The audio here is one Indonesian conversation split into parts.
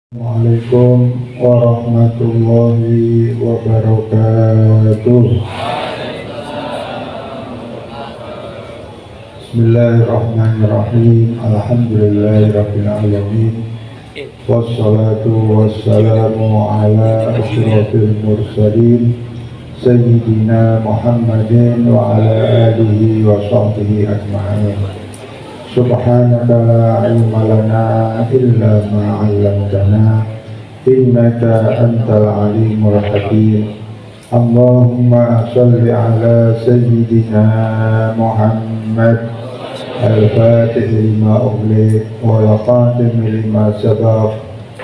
Assalamualaikum warahmatullahi wabarakatuh. Bismillahirrahmanirrahim. Alhamdulillahirabbil alamin. Wassalatu wassalamu ala asyrofil mursalin sayyidina Muhammadin wa ala alihi wa sahbihi ajma'in. Subhanaka la ilma lana illa ma 'allamtana innaka antal alimul hakim. Allahumma shalli ala sayyidina Muhammad al-fatih lima ughliq wal khatim lima sabaq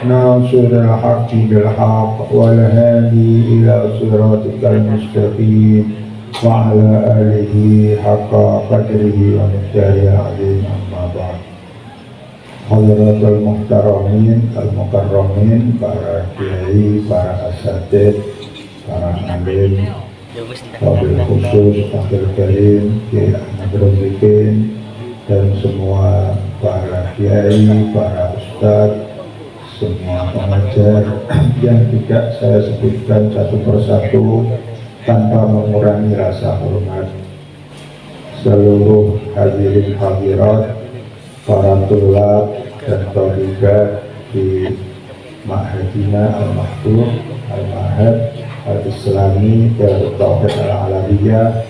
nasiril haqqi bil haqq wal hadi ila siratikal mustaqim wa ala alihi haqqa qadrihi wa miqdarihi azim. Amma ba'd. Hadratul muhtaramin al-mukarramin, para kiai, para asatidz, para alim, wabil khusus Akhil Karim Kiai Ahmad Rozikin, dan semua para kiai, para ustadz, semua pengajar yang tidak saya sebutkan satu persatu tanpa mengurangi rasa hormat. Seluruh hadirin hadirat, para tulab dan thalibah di Ma'hadina Al-Mahfuz Al-Mahad Al-Islami Darut Tauhid Al-Alawiyah,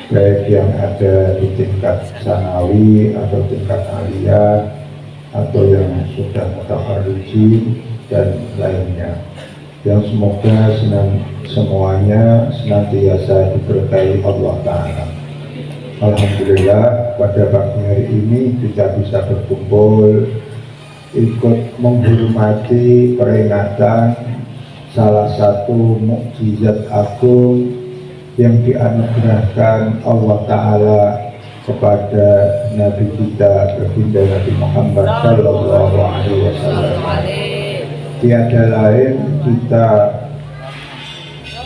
baik yang ada di tingkat sanawi atau tingkat aliyah atau yang sudah mutaharriji dan lainnya, yang semoga semuanya senantiasa diberkahi Allah Ta'ala. Alhamdulillah, pada pagi hari ini kita bisa berkumpul ikut menghormati peringatan salah satu mukjizat agung yang dianugerahkan Allah Ta'ala kepada Nabi kita, baginda Nabi Muhammad Sallallahu Alaihi Wasallam. Tiada lain kita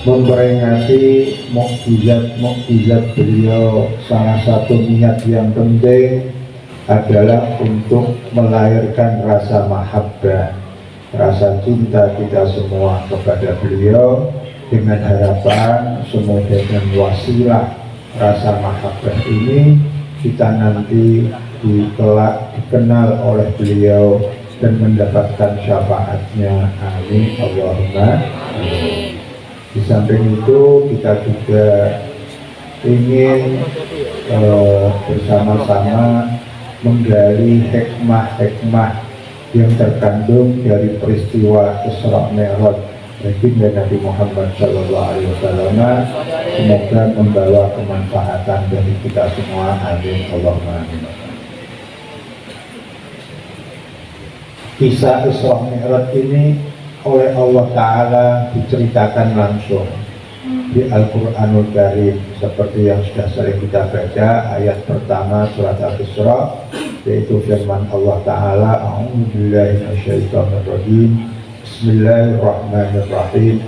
memperingati mukjizat beliau. Salah satu niat yang penting adalah untuk melahirkan rasa mahabbah, rasa cinta kita semua kepada beliau, dengan harapan semoga dengan wasilah rasa mahabbah ini kita nanti dikenal oleh beliau dan mendapatkan syafaatnya. Amin Allahumma amin. Di samping itu kita juga ingin bersama-sama menggali hikmah-hikmah yang terkandung dari peristiwa Isra Mi'raj baginda Nabi Muhammad Sallallahu Alaihi Wasallam. Semoga membawa kemanfaatan bagi kita semua. Amin Allahumma amin. Kisah Isra Mi'raj ini oleh Allah Ta'ala diceritakan langsung di Al-Quranul Karim, seperti yang sudah sering kita baca ayat pertama surat Al-Isra, yaitu firman Allah Ta'ala, A'udzubillahi minasyaitonirrajim, Bismillahirrahmanirrahim,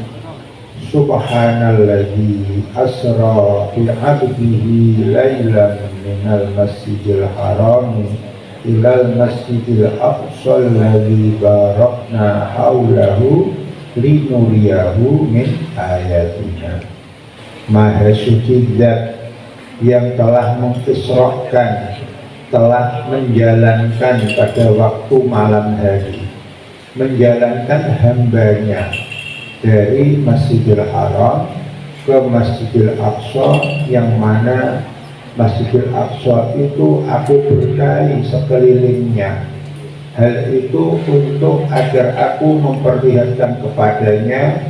Subhanalladzi asra bi 'abdihi lailan minal masjidil harami ilal masjidil aqsa alladzi barakna haulahu linuriyahu min ayatina. Maha suci Zat yang telah mengisrohkan, telah menjalankan pada waktu malam hari, menjalankan hambanya dari Masjidil Haram ke Masjidil Aqsa, yang mana Masjidil Aqsa itu aku berkahi sekelilingnya. Hal itu untuk agar aku memperlihatkan kepadanya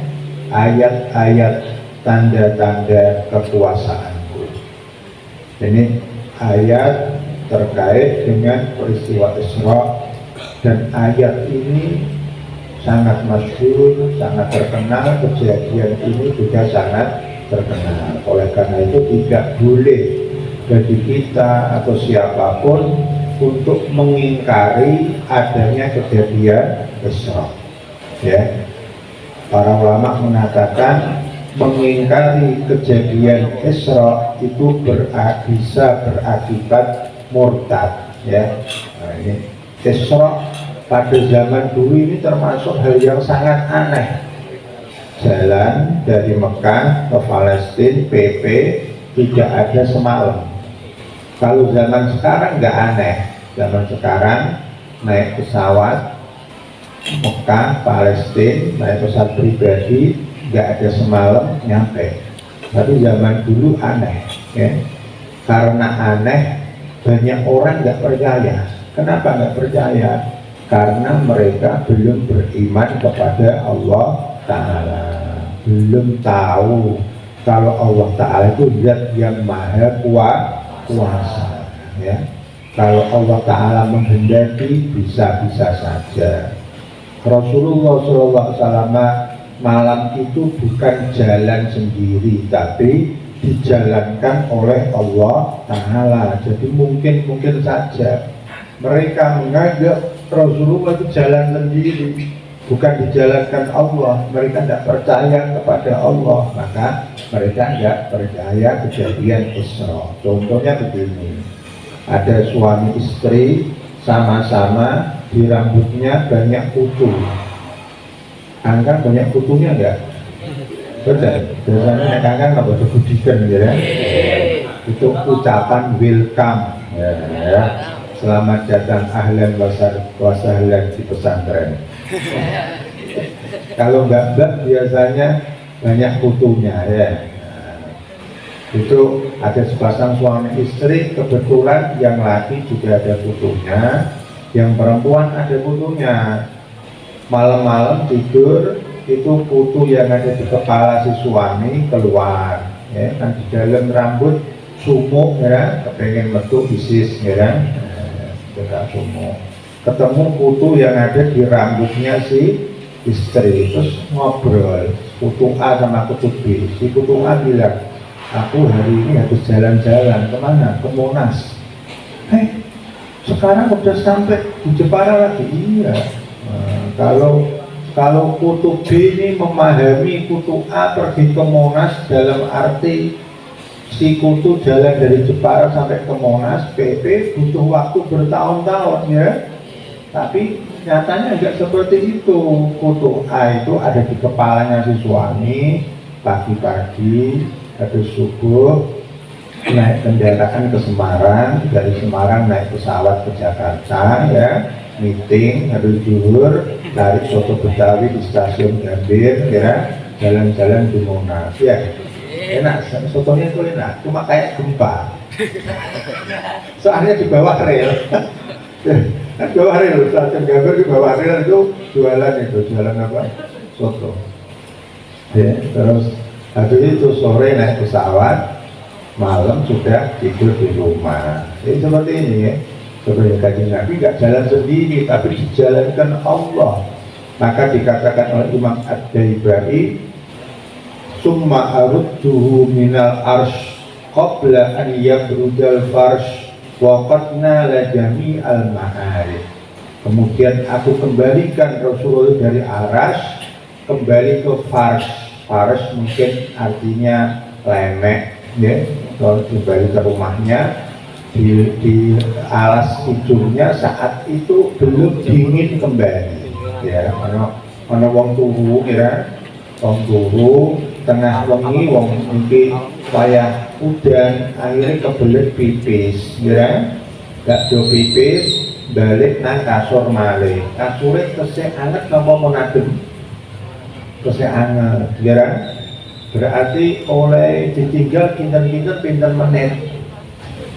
ayat-ayat tanda-tanda kekuasaanku. Ini ayat terkait dengan peristiwa Isra, dan ayat ini sangat masyhur, sangat terkenal. Kejadian ini juga sangat terkenal. Oleh karena itu tidak boleh bagi kita atau siapapun untuk mengingkari adanya kejadian Isra. Ya, para ulama mengatakan mengingkari kejadian Isra itu bisa berakibat murtad. Ya, nah, ini Isra pada zaman dulu ini termasuk hal yang sangat aneh. Jalan dari Mekah ke Palestina PP tidak ada semalam. Kalau zaman sekarang nggak aneh. Zaman sekarang naik pesawat Mekah, Palestina, naik pesawat pribadi, nggak ada semalam nyampe. Tapi zaman dulu aneh, ya. Karena aneh, banyak orang nggak percaya. Kenapa nggak percaya? Karena mereka belum beriman kepada Allah Ta'ala, belum tahu kalau Allah Ta'ala itu zat yang maha kuasa, ya. Kalau Allah Ta'ala menghendaki bisa-bisa saja. Rasulullah SAW malam itu bukan jalan sendiri, tapi dijalankan oleh Allah Ta'ala. Jadi mungkin saja mereka menganggap Rasulullah itu jalan sendiri, bukan dijalankan Allah. Mereka tidak percaya kepada Allah, maka mereka tidak percaya kejadian Isra. Contohnya begini, ada suami istri sama-sama di rambutnya banyak kutu. Angka banyak kutunya enggak? Betul. Biasanya angka nggak boleh budikan, ya. Itu ucapan welcome, ya. Selamat datang ahlan wa sahlan di pesantren. Kalau mbak biasanya banyak kutunya, ya. Itu ada sepasang suami istri, kebetulan yang laki juga ada kutunya, yang perempuan ada kutunya. Malam-malam tidur, itu kutu yang ada di kepala si suami keluar, ya. Kan di dalam rambut sumuk, ya, kepengen metu isis, ya. Tidak sumuk. Ketemu kutu yang ada di rambutnya si istri, terus ngobrol, kutu A sama kutu B. Si kutu A bilang, aku hari ini harus jalan-jalan. Kemana? Ke Monas. Sekarang udah sampai di Jepara lagi. Iya. Kalau kutu B ini memahami kutu A pergi ke Monas dalam arti si kutu jalan dari Jepara sampai ke Monas, PP butuh waktu bertahun-tahun, ya. Tapi nyatanya enggak seperti itu. Kutu A itu ada di kepalanya si suami. Pagi-pagi habis subuh naik kendaraan ke Semarang, dari Semarang naik pesawat ke Jakarta, ya. Meeting habis zuhur, tarik soto Betawi di stasiun Gambir, ya. Jalan-jalan di Monas, ya. Enak, sotonya itu enak, cuma kayak gempa. Soalnya di bawah rel. Di bawah rel, stasiun Gambir di bawah rel itu jualan apa? Soto. Ya, terus habis itu sore naik pesawat, malam sudah tidur di rumah. Jadi seperti ini, ya. Sebenarnya kajian Nabi nggak jalan sendiri, tapi dijalankan Allah. Maka dikatakan oleh Imam Ad-Daibai, summa arudduhu minal arsh qabla an yabrudal farsh wa qad nala jami'al ma'arif. Kemudian aku kembalikan Rasulullah dari arasy kembali ke farsh. Farsh mungkin artinya lemek, ya. Kalau kembali ke rumahnya, di alas tidurnya saat itu belum dingin kembali, ya. Karena wong turu, ya, wong turu tengah wengi wong iki wayah udan, akhirnya kebelet pipis, ya. Gak do pipis, balik nang kasur malih. Kasure tesih anget napa mon adem? Tesih anget, ya. Berarti oleh ditinggal pinten menit,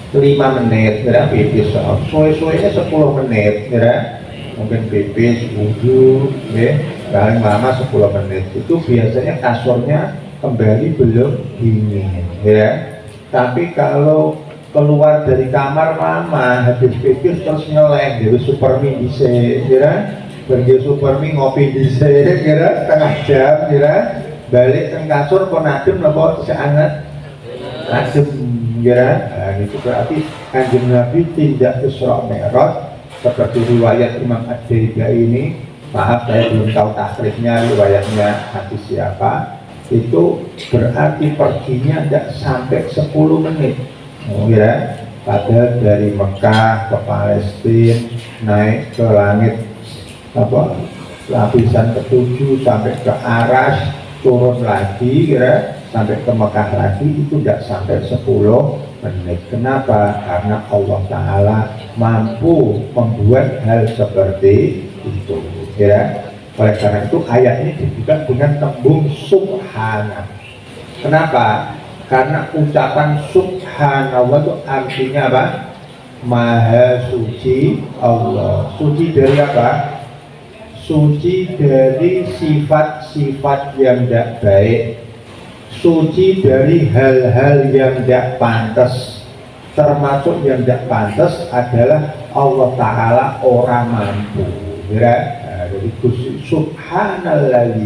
5 menit, ya, pipis. Suwe-suwenya 10 menit, ya. Mungkin pipis, wudhu, ya, paling lama 10 menit. Itu biasanya kasurnya kembali belum dingin, ya. Tapi kalau keluar dari kamar lama, habis pipis terus nyeleng, jadi supermi dise, ya. Pergi supermi ngopi dise, kira setengah jam, kira balik ke kasur kon adem napa seanget adem, ya. Nah, itu berarti Kanjeng Nabi tidak Isra Mi'raj seperti riwayat Imam Ad-Daibai ini. Maaf, saya belum tahu takrifnya, riwayatnya hadis siapa. Itu berarti perginya tidak sampai 10 menit, ya. Padahal dari Mekah ke Palestina naik ke langit apa lapisan ketujuh sampai ke aras, turun lagi kira sampai ke Mekah lagi, itu tidak sampai 10 menit. Kenapa? Karena Allah Ta'ala mampu membuat hal seperti itu ya. Oleh karena itu ayat ini dibuka dengan tembung subhana. Kenapa? Karena ucapan subhanallah itu artinya apa? Maha suci Allah. Suci dari apa? Suci dari sifat-sifat yang tidak baik, suci dari hal-hal yang tidak pantas. Termasuk yang tidak pantas adalah Allah Ta'ala orang mampu ya. Jadi Gusti subhanallah,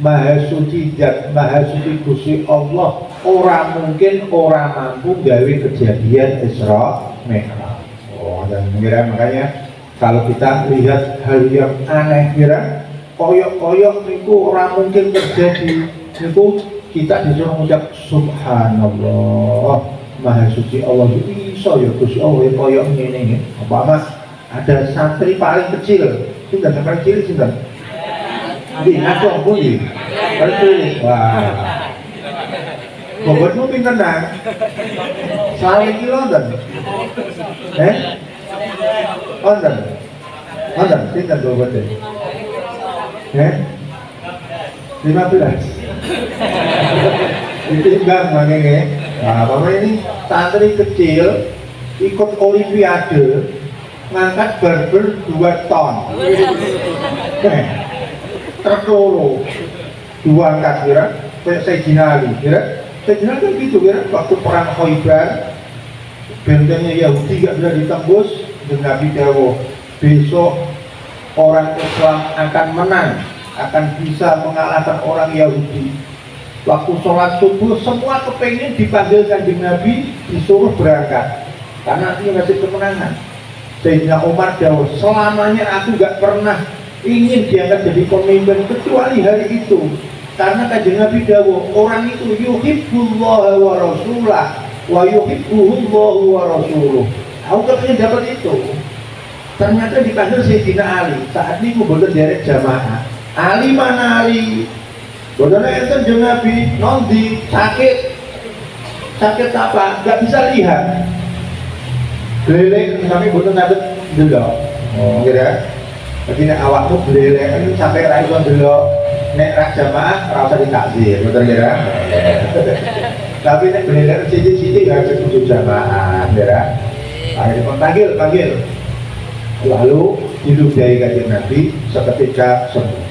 maha suci dan maha suci Gusti Allah, orang mungkin orang mampu gawe kejadian Isra Mi'raj. Dan kira makanya kalau kita lihat hal yang aneh kira koyok-koyok itu orang mungkin terjadi, itu kita disuruh mengucap subhanallah, maha suci Allah. Itu iso ya Gusti Allah koyok ini apa mas? Ada santri paling kecil, sudah sampai kecil sudah. Di ngaco bunyi, paling wah. Bobotmu pinter nang, selalu di London, London, pinter bobotnya, 15. Ditimbang makanya, nah apa ini santri kecil ikut olimpiade ngangkat barbel 2 ton, tertolo 2 angkat kira, kayak Sayyidina Ali kira, Sayyidina kan gitu kira, waktu perang Khaybar bentengnya Yahudi gak bisa ditembus, dan Nabi dawuh besok orang Islam akan menang, akan bisa mengalahkan orang Yahudi. Waktu sholat subuh semua kepengen dipanggil Kanjeng Nabi, disuruh berangkat karena ini ngasih kemenangan. Sayyidina Umar dawuh, selamanya aku gak pernah ingin diangkat jadi pemimpin kecuali hari itu, karena Kanjeng Nabi dawuh orang itu yuhibbullah wa rasulah wa yuhibbuhullahu wa rasuluh. Aku kepengen dapat itu. Ternyata dipanggil Sayyidina Ali. Saat ini aku bodoh derek jamaah. Ali mana Ali? Bodohnya itu Kanjeng Nabi nondi sakit apa? Gak bisa lihat. Beleleng kami bodoh nabet dulu. Oh kira. Tapi nek awakmu beleleng sampai ra iso dulu. Nek ra jamaah ora usah ditakzir, betul kira. Tapi nek beleleng sithik-sithik harus kudu jamaah, kira. Akhirnya panggil. Lalu diludahi Kanjeng Nabi seketika sembuh.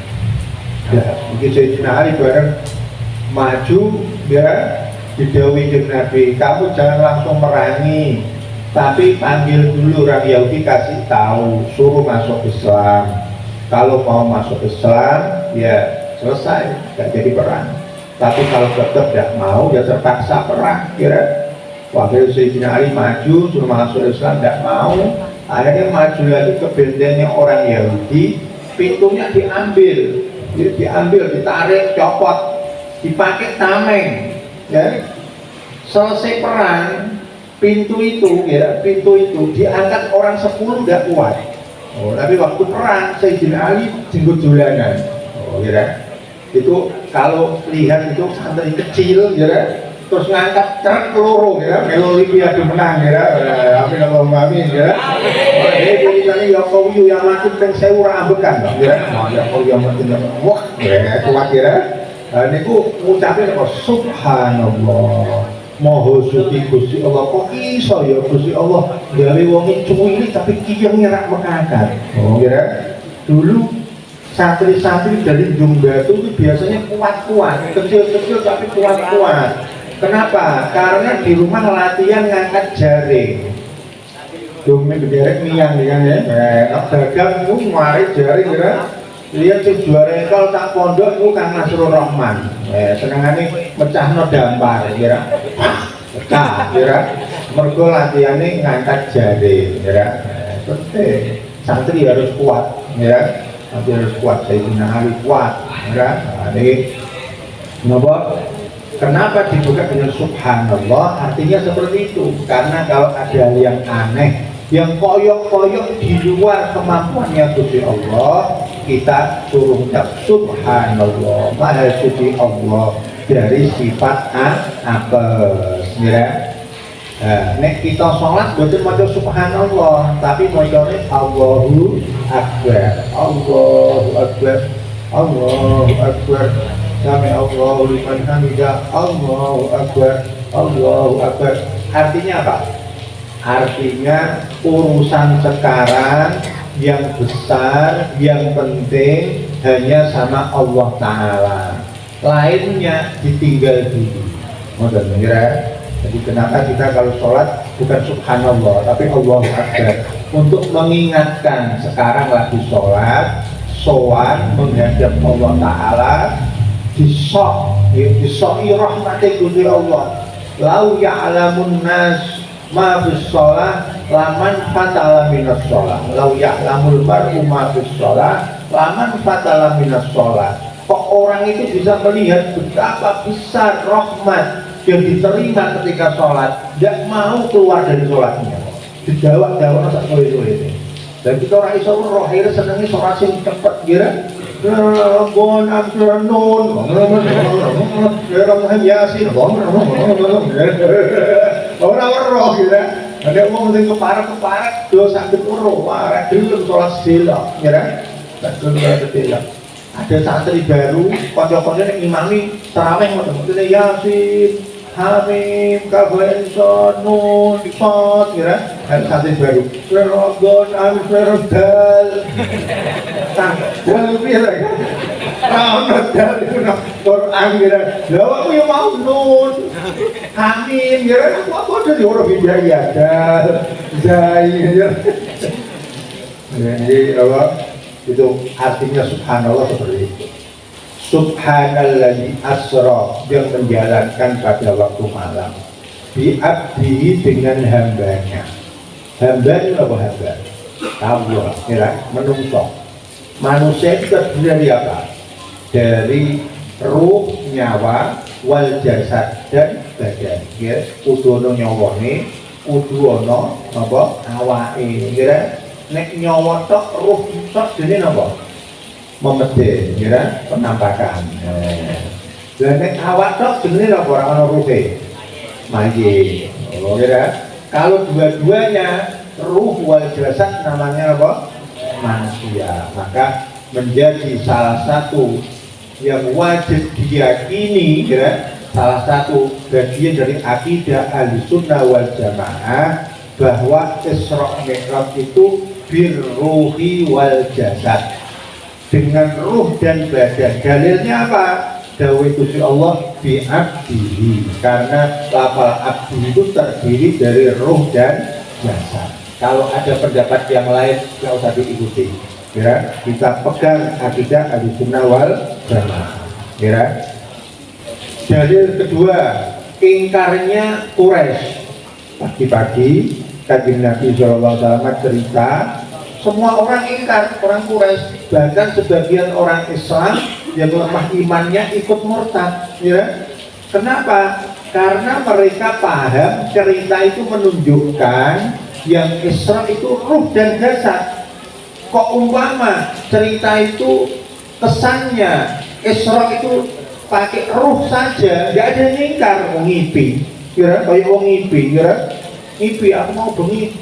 Ya, mungkin Sayyidina Ali bareng maju ya, didhawuhi Kanjeng Nabi, kamu jangan langsung merangi, tapi panggil dulu orang Yahudi, kasih tahu, suruh masuk Islam. Kalau mau masuk Islam ya selesai, gak jadi perang. Tapi kalau tetap tidak mau ya terpaksa perang. Kira wakil Sayyidina Ali maju suruh masuk Islam, tidak mau. Akhirnya maju lagi ke bentengnya orang Yahudi, pintunya diambil, ditarik, copot, dipakai tameng. Ya. Selesai perang, pintu itu diangkat orang 10 udah kuat. Oh, tapi waktu perang Sayyidina Ali jenggot julanan. Oh, ya. Itu kalau lihat itu santri kecil, ya. Terus ngangkat truk peluru ya, Olimpiade menang ya, amin Allahumma amin ya. Jadi ini ya kau yang mati peng sewu ra ambekan ya. Ya kau yang mati wah ya kuat ya. Niku ngucapin apa subhanallah. Maha suci Gusti Allah, kok iso ya Gusti Allah gawe wong cuwili tapi kiyenge ra mekakar. Oh ya. Dulu santri-santri dari Jumbatu itu biasanya kuat-kuat, kecil-kecil tapi kuat-kuat. Kenapa? Karena di rumah latihan ngangkat jaring. Dumi bederek miyang kan ya. Dagang itu mari jaring kira. Lihat si juara kalau tak pondok itu Kang Nasrul Rahman. Senengane mecahno dampar kira. Pecah kira. Mergo latihane ngangkat jaring kira. Penting. Santri harus kuat ya. Santri harus kuat. Sayyidina Ali kuat kira. Ini napa? Kenapa dibuka dengan subhanallah? Artinya seperti itu. Karena kalau ada hal yang aneh, yang koyok-koyok di luar kemampuannya Gusti Allah, kita suruh ucap subhanallah, maha suci Allah dari sifat apes, ya. Nek kita sholat betul maca subhanallah, tapi macane Allahu Akbar, Allahu Akbar, Allahu Akbar, sami Allahu liman hamidah, Allahu Akbar, Allahu Akbar. Artinya apa? Artinya urusan sekarang yang besar, yang penting hanya sama Allah Ta'ala, lainnya ditinggal dulu. Modal mengira. Jadi kenapa kita kalau sholat bukan subhanallah tapi Allahu Akbar, untuk mengingatkan sekarang lagi sholat, sowan menghadap Allah Ta'ala, disoi rahmati Gusti Allah. Lau ya'lamun nas ma fis sholat laman fatala minas sholat, lau ya'lamul mar'u ma fis sholat laman fatala minas sholat. Kok orang itu bisa melihat betapa besar rahmat yang diterima ketika sholat, tidak mau keluar dari sholatnya, dijawab-jawab tak boleh-boleh ini. Dan kita orang iso roh akhirnya senangnya sholat sing cepet kira bon afternoon yasin orang roh kira ada orang mesti keparat dosa dipuro marah dulu sholat sila kira tak dulu tidak. Ada santri baru, kocok-kocok yang imami terawih maksudnya yasin, hamim, kabainson, nun, sot, kira ada santri baru Rerogon, Amferodal Wah, biasa kan? Rerogon itu Quran, kira lalu aku yang mau nun hamim, kira aku ada di orang bidaya Zai, kira jadi apa? Itu artinya subhanallah seperti itu. Subhanalladzi asra, yang menjalankan pada waktu malam bi abdihi, dengan hambanya. Hamba itu apa hamba? Allah, ya, menungso. Manusia itu terdiri dari apa? Dari ruh, nyawa, wal jasad dan badan. Ya, kudu ono nyawane, kudu ono apa? Awake, ya. Nek nyawa tok ruh tok dene napa? Memedhe, ya, penampakan. Lah nek awak tok jenenge napa ora ana ruhe? Mayit. Oh, ya. Kalau dua-duanya ruh wal jasad namanya apa? Manusia. Maka menjadi salah satu yang wajib diyakini, ya, salah satu bagian dari akidah Ahlussunnah wal Jamaah bahwa Isra Mi'raj itu birruhi wal jasad, dengan ruh dan badan. Dalilnya apa? Dawai Gusti Allah bi abdihi, karena lafal abdi itu terdiri dari ruh dan jasad. Kalau ada pendapat yang lain nggak usah diikuti, ya. Kita pegang akidah Ahlussunnah wal Jamaah, ya. Dalil kedua, ingkarnya Quraisy. Pagi-pagi Kanjeng Nabi SAW cerita, semua orang ingkar, orang Quraisy, bahkan sebagian orang Islam yang lemah imannya ikut murtad, ya. Kenapa? Karena mereka paham cerita itu menunjukkan yang Isra itu ruh dan jasad. Kok umpama cerita itu kesannya Isra itu pakai ruh saja, nggak ada yang ingkar, ngipi, kira kayak wong ngipi, kira ngipi, aku mau bengi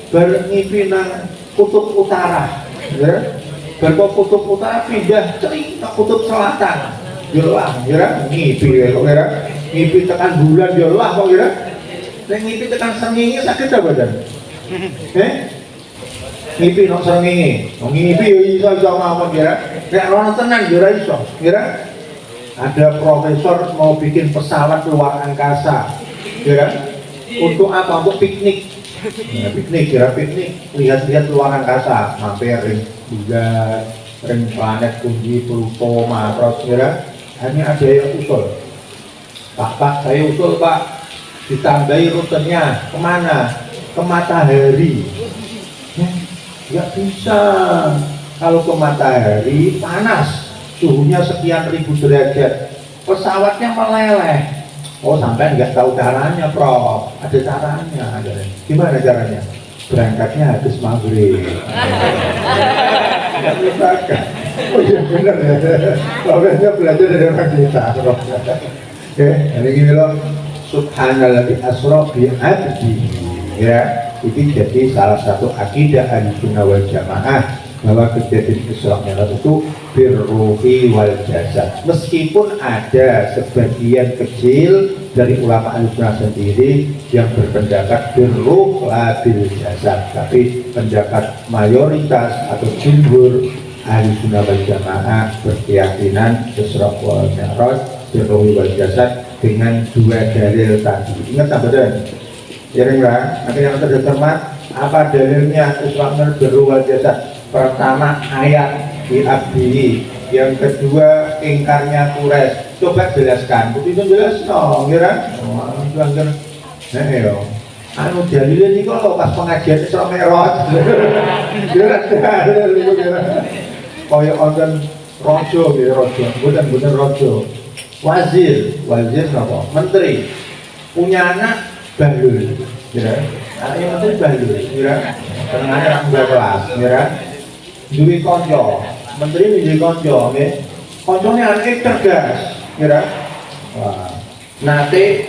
ngipi nang kutub utara, ya. Berkok kutub utara pindah ke kutub selatan, jelah, kira ngipi, kira ngipi tekan bulan, jelah, kok kira ngipi tekan sengenge sakit apa badan? Ngipi nang sengenge, ngipi iso mawon, kira nek ana tenan kira iso, kira ada profesor mau bikin pesawat luar angkasa, kira untuk apa? Untuk piknik. Nah, piknik, kira piknik, lihat-lihat luar angkasa, mampir ring bulan, ring planet Bumi, Pluto, Mars, kira hanya ada yang usul. Pak, saya usul Pak, ditambahi rutenya kemana? Ke matahari. Nggak bisa. Kalau ke matahari panas, suhunya sekian ribu derajat, pesawatnya meleleh. Oh, sampai nggak tahu caranya, Prof. Ada caranya. Gimana caranya? Berangkatnya habis maghrib. Nggak bisa. Oh iya benar ya. Pokoknya belajar dari orang desa. Oke, hari ini loh subhanallah asra bi abdi ya. Ini jadi salah satu akidah Ahlussunnah wal Jamaah bahwa kejadian Isra Mi'raj itu birruhi wal jasad. Meskipun ada sebagian kecil dari ulama Ahlussunnah sendiri yang berpendapat birruh la bil jasad, tapi pendapat mayoritas atau jumhur Ahlussunnah wal Jamaah berkeyakinan Isra wal Mi'raj birruhi wal jasad dengan dua dalil tadi. Ingat sahabat? Ya enggak? Nanti yang terdekat apa dalilnya Isra Mi'raj birruhi wal jasad? Pertama ayat di abdi, yang kedua ingkarnya Quraisy. Coba jelaskan, begitu jelas no, kira? Nah, yo, anu dalilnya ini kalau pas pengajian Isra Mi'raj, kira? Kaya onten rojo, bukan rojo, wazir apa? Menteri punya anak bahlul, kira? Anaknya menteri bahlul, kira? Tengahnya orang kelas, kira? Duwi konco, menteri duwi konco, nggih. Koncone anake cerdas, kira. Wah. Nate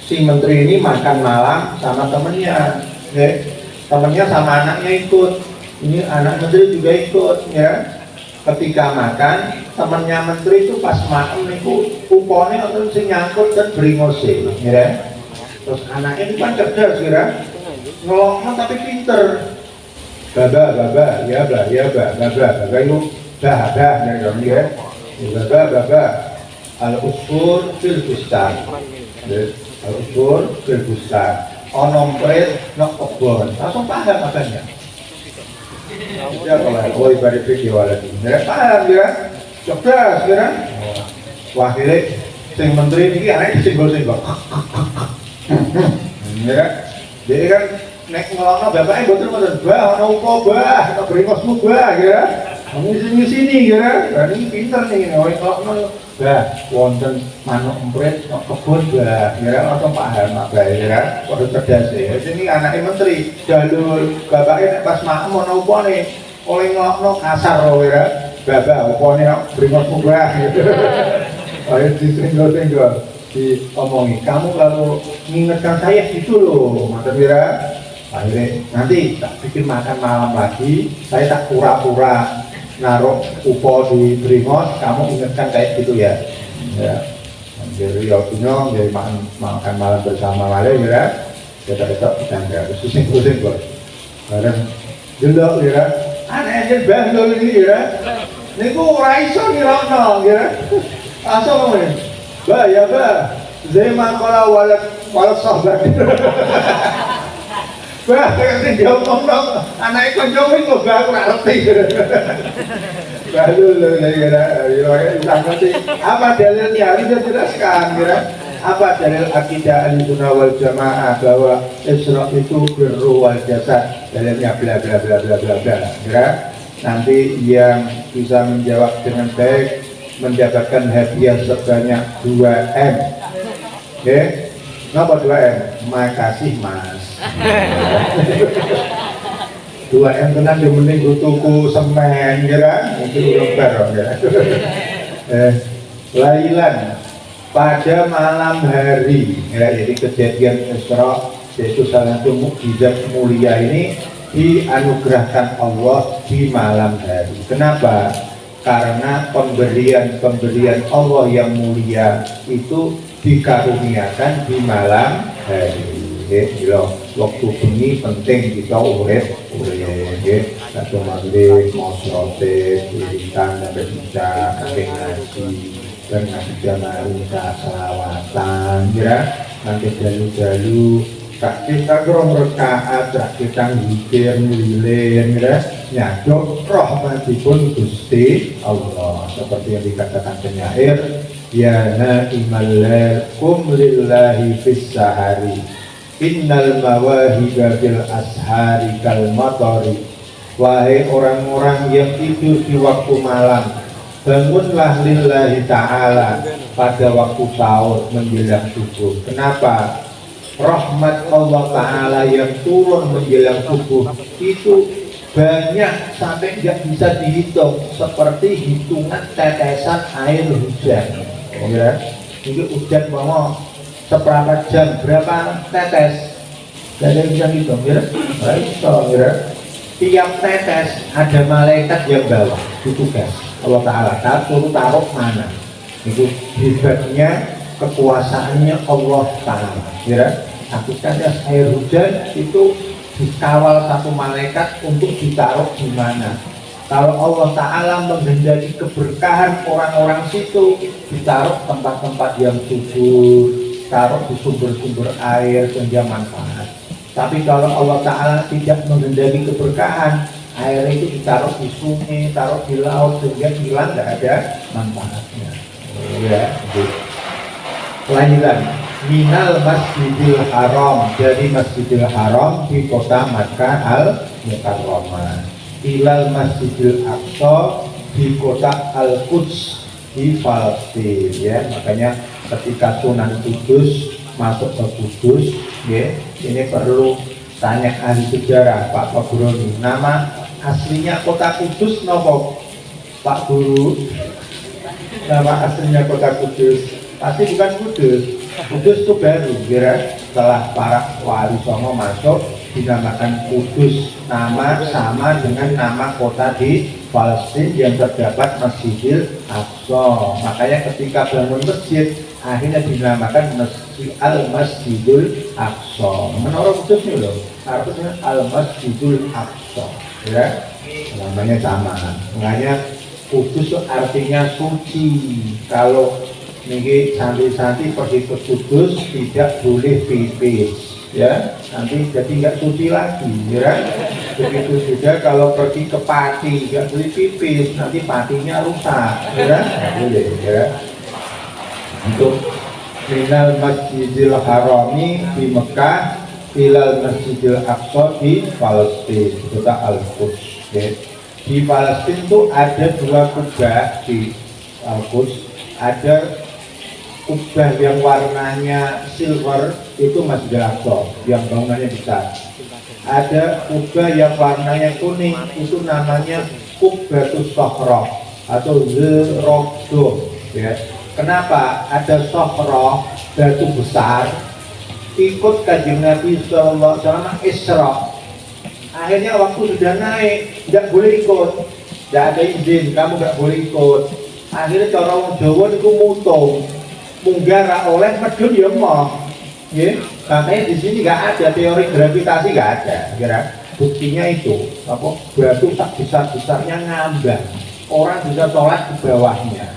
si menteri ini makan malam sama temennya, nggih. Temennya sama anaknya ikut. Ini anak menteri juga ikut, ya. Ketika makan, temennya menteri itu pas makan niku upone wonten sing nyangkut dan bringose, kira. Terus anaknya itu kan cerdas, kira. Ngelokno tapi pinter. Baba, ya ba, itu baba, al-usul fil bustan, onompret nok kebon, langsung paham makanya. Ya kalau ibarat video lagi, paham ya, cerdas ya. Wah ini, sing menteri ini anaknya disenggol-senggol, ya, jadi kan. Nek ngelokno bapaknya boten-boten, bah, ono upo bah, ono bringosmu bah, kira. Kamu sini kira. Nah ini pinter nih, ngelokno bah, wonten manuk emprit, kebun bah, kira. Langsung paham apa kira. Waduh cerdas ya. Ini anaknya menteri, jalur bapaknya pas makan ono upo nih, oleh ngelokno kasar loh kira. Bah, upo nih, bringosmu bah, gitu. Ayo disenggol-senggol, diomongi. Kamu kalau mengingatkan saya gitu loh, mantap kira. Akhirnya nanti tak bikin makan malam lagi, saya tak pura-pura naruh upo di bringos, kamu ingatkan kayak gitu ya. Ya, jadi waktunya jadi makan malam bersama malam ya. Kita bercanda, pusing-pusing bos. Bareng jendok ya, aneh aja bantul ini ya. Ini ku raiso ngirono ya. Asal ngomongin, bah ya bah, zema kola walat sahabat. Wah, yang dia ngomong, anak itu jauhin kok gak aku ngerti. Baru apa dalilnya harus dijelaskan, kira? Apa dalil akidah Ahlussunnah wal Jamaah bahwa Isra itu birruh wal jasad? Dalilnya bla bla bla bla bla bla. Kira? Nanti yang bisa menjawab dengan baik mendapatkan hadiah sebanyak 2M. Oke? Kenapa 2M? Makasih Mas. 2M tenan yang penting tuku semen kira mungkin lembar ya. Lailan pada malam hari ya, jadi kejadian Isra yaitu salah satu mukjizat mulia ini dianugerahkan Allah di malam hari. Kenapa? Karena pemberian Allah yang mulia itu dikaruniakan di malam hari. Waktu ini penting kita urip satu maghrib mau sholat wiridan sampai bisa kakek ngaji dan ngaji jamaah salawatan kira nanti jalu-jalu tak kita gerong rekaat tak kita zikir lilin kira nyadok rahmatipun Gusti Allah seperti yang dikatakan penyair ya na'imal lakum lillahi fis sahari innal mawahiba bil ashari kal matori. Wahai orang-orang yang tidur di waktu malam, bangunlah lillahi ta'ala pada waktu sahur menjelang subuh. Kenapa? Rahmat Allah Ta'ala yang turun menjelang subuh itu banyak sampai nggak bisa dihitung, seperti hitungan tetesan air hujan. Ya, ini hujan mau seberapa jam berapa tetes, gak ada yang bisa hitung, ya. Ya. Tiap tetes ada malaikat yang bawa, itu tugas Allah Taala. Taruh mana? Itu hebatnya kekuasaannya Allah Taala. Ya, akukan air hujan itu dikawal satu malaikat untuk ditaruh di mana. Kalau Allah Ta'ala menghendaki keberkahan orang-orang situ, ditaruh tempat-tempat yang subur, taruh di sumber-sumber air sehingga manfaat. Tapi kalau Allah Ta'ala tidak menghendaki keberkahan, air itu ditaruh di sungai, taruh di laut sehingga hilang, tidak ada manfaatnya. Ya, lanjutan. Minal Masjidil Haram, dari Masjidil Haram di kota Makkah Al-Mukarramah, ilal Masjidil Aqsa di kota Al-Quds di Palestina. Ya, makanya ketika Sunan Kudus masuk ke Kudus, ya, ini perlu tanya ahli sejarah Pak Pabroni, nama aslinya kota Kudus nopo Pak Guru? Nama aslinya kota Kudus pasti bukan Kudus. Kudus itu baru, kira setelah para wali songo masuk dinamakan Kudus, nama sama dengan nama kota di Palestina yang terdapat Masjidil Aqsa. Makanya ketika bangun masjid akhirnya dinamakan Masjid Al-Masjidul Aqsa. Menurut Kudus ini loh, artinya Al-Masjidul Aqsa, ya, namanya sama. Makanya Kudus artinya suci. Kalau niki santri-santri pergi ke Kudus tidak boleh pipis, ya, nanti jadi nggak suci lagi, ya. Begitu juga kalau pergi ke Pati nggak boleh pipis, nanti patinya rusak, ya, nggak boleh, ya. Untuk minal Masjidil Harami di Mekah, ilal Masjidil Aqsa di Palestina, kota Al-Quds. Ya. Di Palestina itu ada dua kubah di Al-Quds, ada kubah yang warnanya silver itu Masjidil Aqsa yang bangunannya besar. Ada kubah yang warnanya kuning itu namanya Kubbatus Sohroh atau Zerodo, ya. Kenapa ada Sohroh, batu besar, ikut Kanjeng Nabi Sallallahu Alaihi Wasallam Isra. Akhirnya waktu sudah naik, tidak boleh ikut, tidak ada izin, kamu tidak boleh ikut. Akhirnya orang Jawa itu mutung, munggah oleh medun ya mau, ya. Makanya di sini nggak ada teori gravitasi, nggak ada. Kira buktinya itu apa, batu tak besar-besarnya ngambang, orang bisa sholat di bawahnya.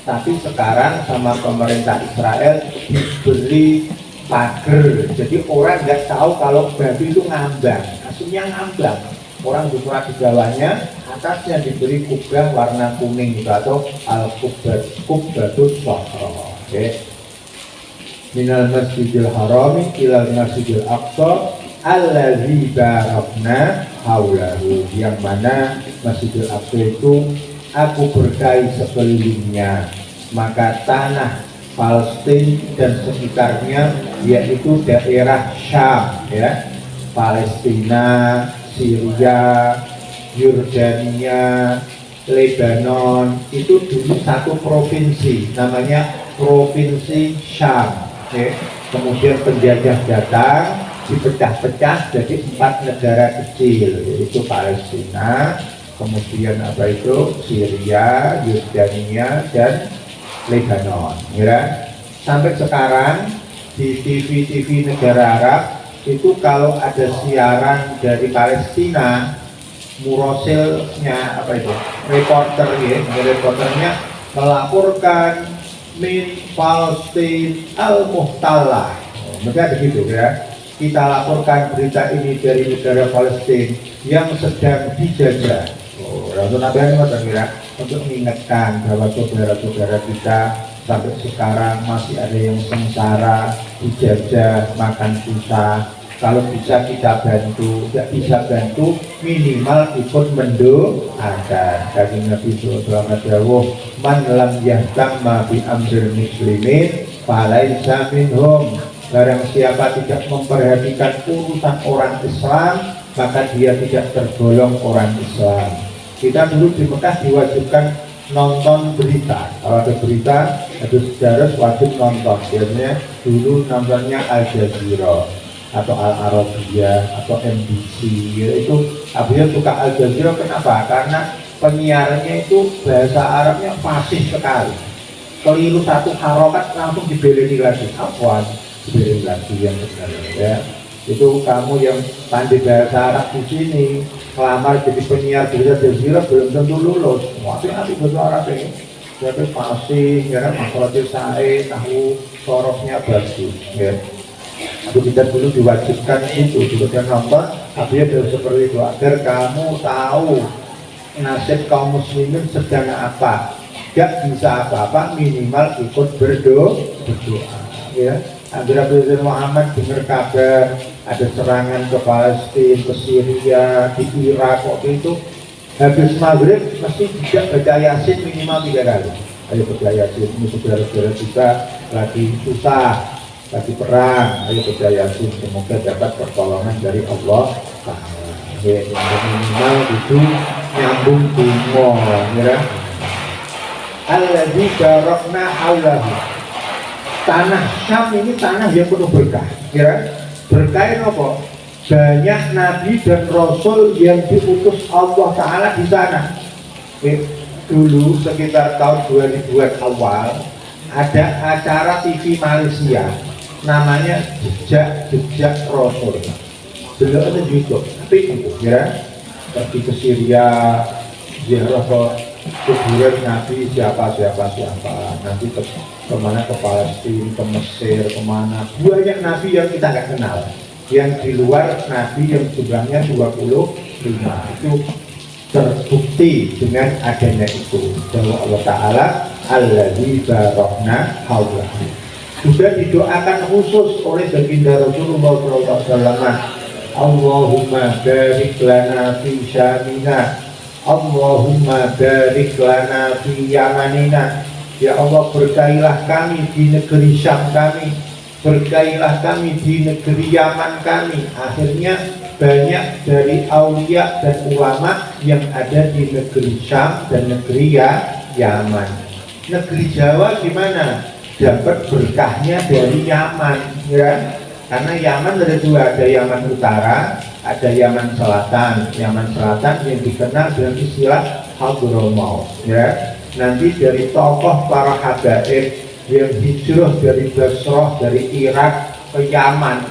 Tapi sekarang sama pemerintah Israel diberi pagar, jadi orang nggak tahu kalau batu itu ngambang, aslinya ngambang. Orang sholat di bawahnya, atasnya diberi kubah warna kuning atau al-kubbatus sohroh. Okay. Minal Masjidil Harami ilal Masjidil Aqsa allazi barakna haulahu, yang mana Masjidil Aqsa itu aku berkahi sekelilingnya. Maka tanah Palestina dan sekitarnya yaitu daerah Syam, ya, Palestina, Syria, Yordania, Lebanon, itu dulu satu provinsi namanya Provinsi Syam. Okay. Kemudian penjajah datang, dipecah-pecah jadi 4 negara kecil, yaitu Palestina, kemudian apa itu Syria, Yordania, dan Lebanon. Ya. Sampai sekarang di TV-TV negara Arab itu kalau ada siaran dari Palestina, murosilnya apa itu reporter, ya, reporternya melaporkan min Palestina al-Muhtalah. Mereka ada gitu, ya. Kita laporkan berita ini dari negara Palestina yang sedang dijajah. Untuk untuk mengingatkan bahwa saudara-saudara kita sampai sekarang masih ada yang sengsara, dijajah, makan susah. Kalau bisa kita bantu, tidak bisa bantu minimal ikut mendoakan. Kanjeng Nabi sallallahu alaihi wasallam, man lam yahtamma bi amril muslimin falaisa minhum. Barang siapa tidak memperhatikan urusan orang Islam, maka dia tidak tergolong orang Islam. Kita dulu di Mekah diwajibkan nonton berita. Kalau ada berita, ada sejarah wajib nonton. Biasanya dulu nontonnya Al Jazeera atau Al Arabia atau MBC. Itu Abuya suka Al Jazeera kenapa? Karena penyiarannya itu bahasa Arabnya fasih sekali. Keliru satu harokat langsung dibeleni lagi. Apa? Dibeleni lagi yang benar ya. Itu kamu yang pandai bahasa Arab di sini melamar jadi penyiar berita Jazeera belum tentu lulus. Tapi bahasa Arab ini jadi fasih, ya kan, masalahnya saya tahu sorosnya bagus. Ya. Itu kita dulu diwajibkan itu, juga nonton, artinya dari seperti itu agar kamu tahu nasib kaum muslimin sedang apa. Gak bisa apa-apa, minimal ikut berdoa. Ya. Agar Presiden Muhammad dengar kabar ada serangan ke Palestina, ke Syria, di Irak, waktu itu habis maghrib mesti tidak baca Yasin minimal 3 kali. Ayo baca Yasin, ini saudara-saudara kita lagi susah, lagi perang, ayo baca Yasin, semoga dapat pertolongan dari Allah Ta'ala. Ya, yang minimal itu nyambung umur, ya. Alladzi barakna haulahu. Tanah Syam ini tanah yang penuh berkah, ya. Berkah apa? Banyak nabi dan rasul yang diutus Allah Ta'ala di sana. Dulu sekitar tahun 2000-an awal ada acara TV Malaysia namanya Jejak Rasul. Belum ada YouTube, tapi itu ya pergi ke Syria, ziarah ke kuburan Nabi siapa, nanti kemana, ke Palestina, ke Mesir, kemana, banyak Nabi yang kita nggak kenal, yang di luar Nabi yang jumlahnya 25 itu terbukti dengan adanya itu bahwa Allah Ta'ala alladzi barakna haulahu sudah didoakan khusus oleh baginda Rasulullah SAW. Allahumma barik lana fi syamina, Allahumma barik lana fi yamanina. Ya Allah, berkailah kami di negeri Syam kami, berkailah kami di negeri Yaman kami. Akhirnya banyak dari aulia dan ulama yang ada di negeri Syam dan negeri Yaman. Negeri Jawa gimana? Dapat berkahnya dari Yaman, ya. Karena Yaman ada dua, ada Yaman Utara, ada Yaman Selatan. Yaman Selatan yang dikenal dengan istilah Hadramaut, ya. Nanti dari tokoh para habaib yang hijrah dari Basrah, dari Irak ke Yaman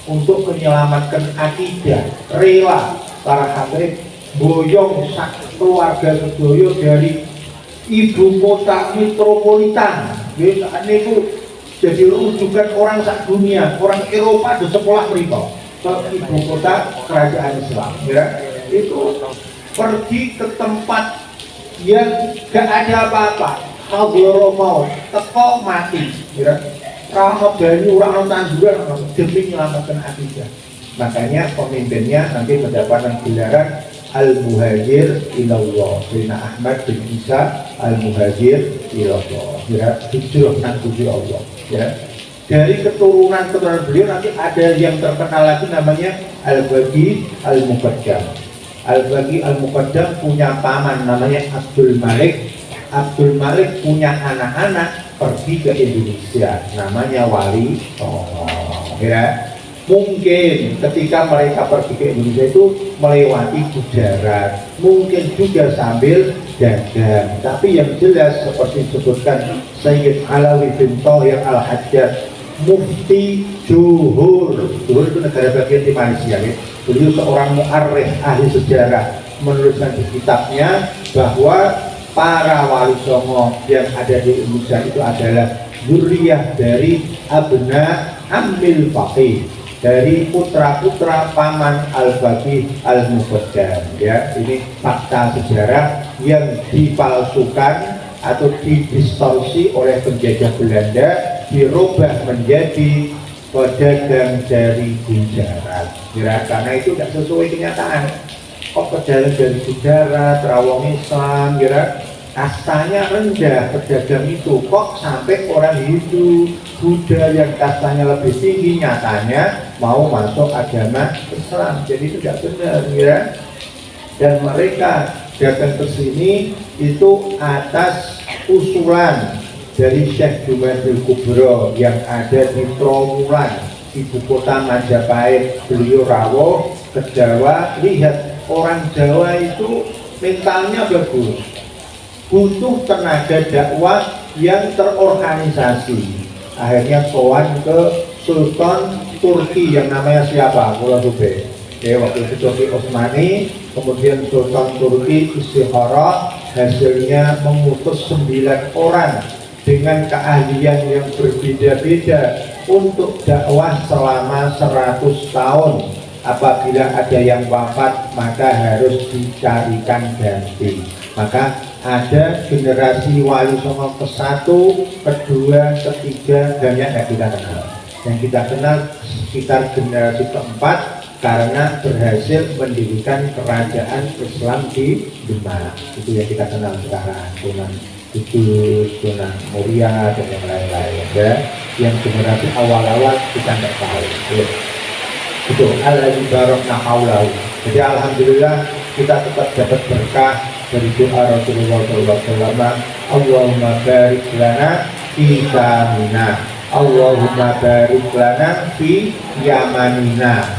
untuk menyelamatkan akidah, rela para habaib boyong sak keluarga sedoyo dari ibu kota metropolitan. Ini itu jadi rujukan orang sak dunia, orang Eropa di sekolah mereka ke ibu kota kerajaan Islam, ya. Itu pergi ke tempat yang gak ada apa-apa, Hadramaut, teko mati, ya. Rano banyu, rano tanduran demi menyelamatkan akidah. Makanya pemimpinnya nanti mendapatkan gelaran Al-Muhajir Ilallah. Sayyidina Ahmad bin Isa Al-Muhajir Ilallah, ya, hijrah nang Gusti Allah, ya. Dari keturunan beliau nanti ada yang terkenal lagi namanya Al-Baqi Al-Muqaddam. Al-Baqi Al-Muqaddam punya paman namanya Abdul Malik. Abdul Malik punya anak-anak pergi ke Indonesia namanya Wali Songo, ya. Mungkin ketika mereka pergi ke Indonesia itu melewati Gujarat, mungkin juga sambil dagang. Tapi yang jelas seperti disebutkan Sayyid Alawi bin Thahir Al-Hajjaj, Mufti Johor. Johor itu negara bagian di Malaysia, ya. Beliau seorang mu'arrikh ahli sejarah, menuliskan di kitabnya bahwa para wali songo yang ada di Indonesia itu adalah zuriyah dari abna Amil Faqih, dari putra-putra paman Al-Baqi Al-Muqaddam, ya. Ini fakta sejarah yang dipalsukan atau didistorsi oleh penjajah Belanda, dirubah menjadi pedagang dari Gujarat, ya. Karena itu tidak sesuai kenyataan. Kok pedagang dari Gujarat, terawang Islam, ya. kastanya rendah pedagang itu, kok sampai orang Hindu, Buddha yang kastanya lebih tinggi nyatanya mau masuk agama Islam. Jadi itu tidak benar ya. Dan mereka datang ke sini itu atas usulan dari Syekh Jumaidul Kubro yang ada di Trawulan, ibu kota Majapahit. Beliau rawuh ke Jawa, lihat orang Jawa itu mentalnya bagus, butuh tenaga dakwah yang terorganisasi. Akhirnya sowan ke Sultan Turki yang namanya siapa? Kula Sube. Oke, waktu itu Turki Utsmani, kemudian Sultan Turki istikharah, hasilnya mengutus 9 orang dengan keahlian yang berbeda-beda untuk dakwah selama 100 tahun. Apabila ada yang wafat maka harus dicarikan ganti. Maka ada generasi Wali Songo ke-1, ke-2, ke-3, banyak yang kita kenal. Yang kita kenal sekitar generasi ke-4 karena berhasil mendirikan kerajaan Islam di Demak. Itu yang kita kenal sekarang, Sunan Kudus, Sunan Muria dan yang lain-lain ya. Yang generasi awal-awal kita tidak tahu. Itu alladzi barakna haulahu. Jadi alhamdulillah kita tetap dapat berkah dari doa Rasulullah SAW. Allahumma barik lana fi Samina, Allahumma barik lana fi Yamanina.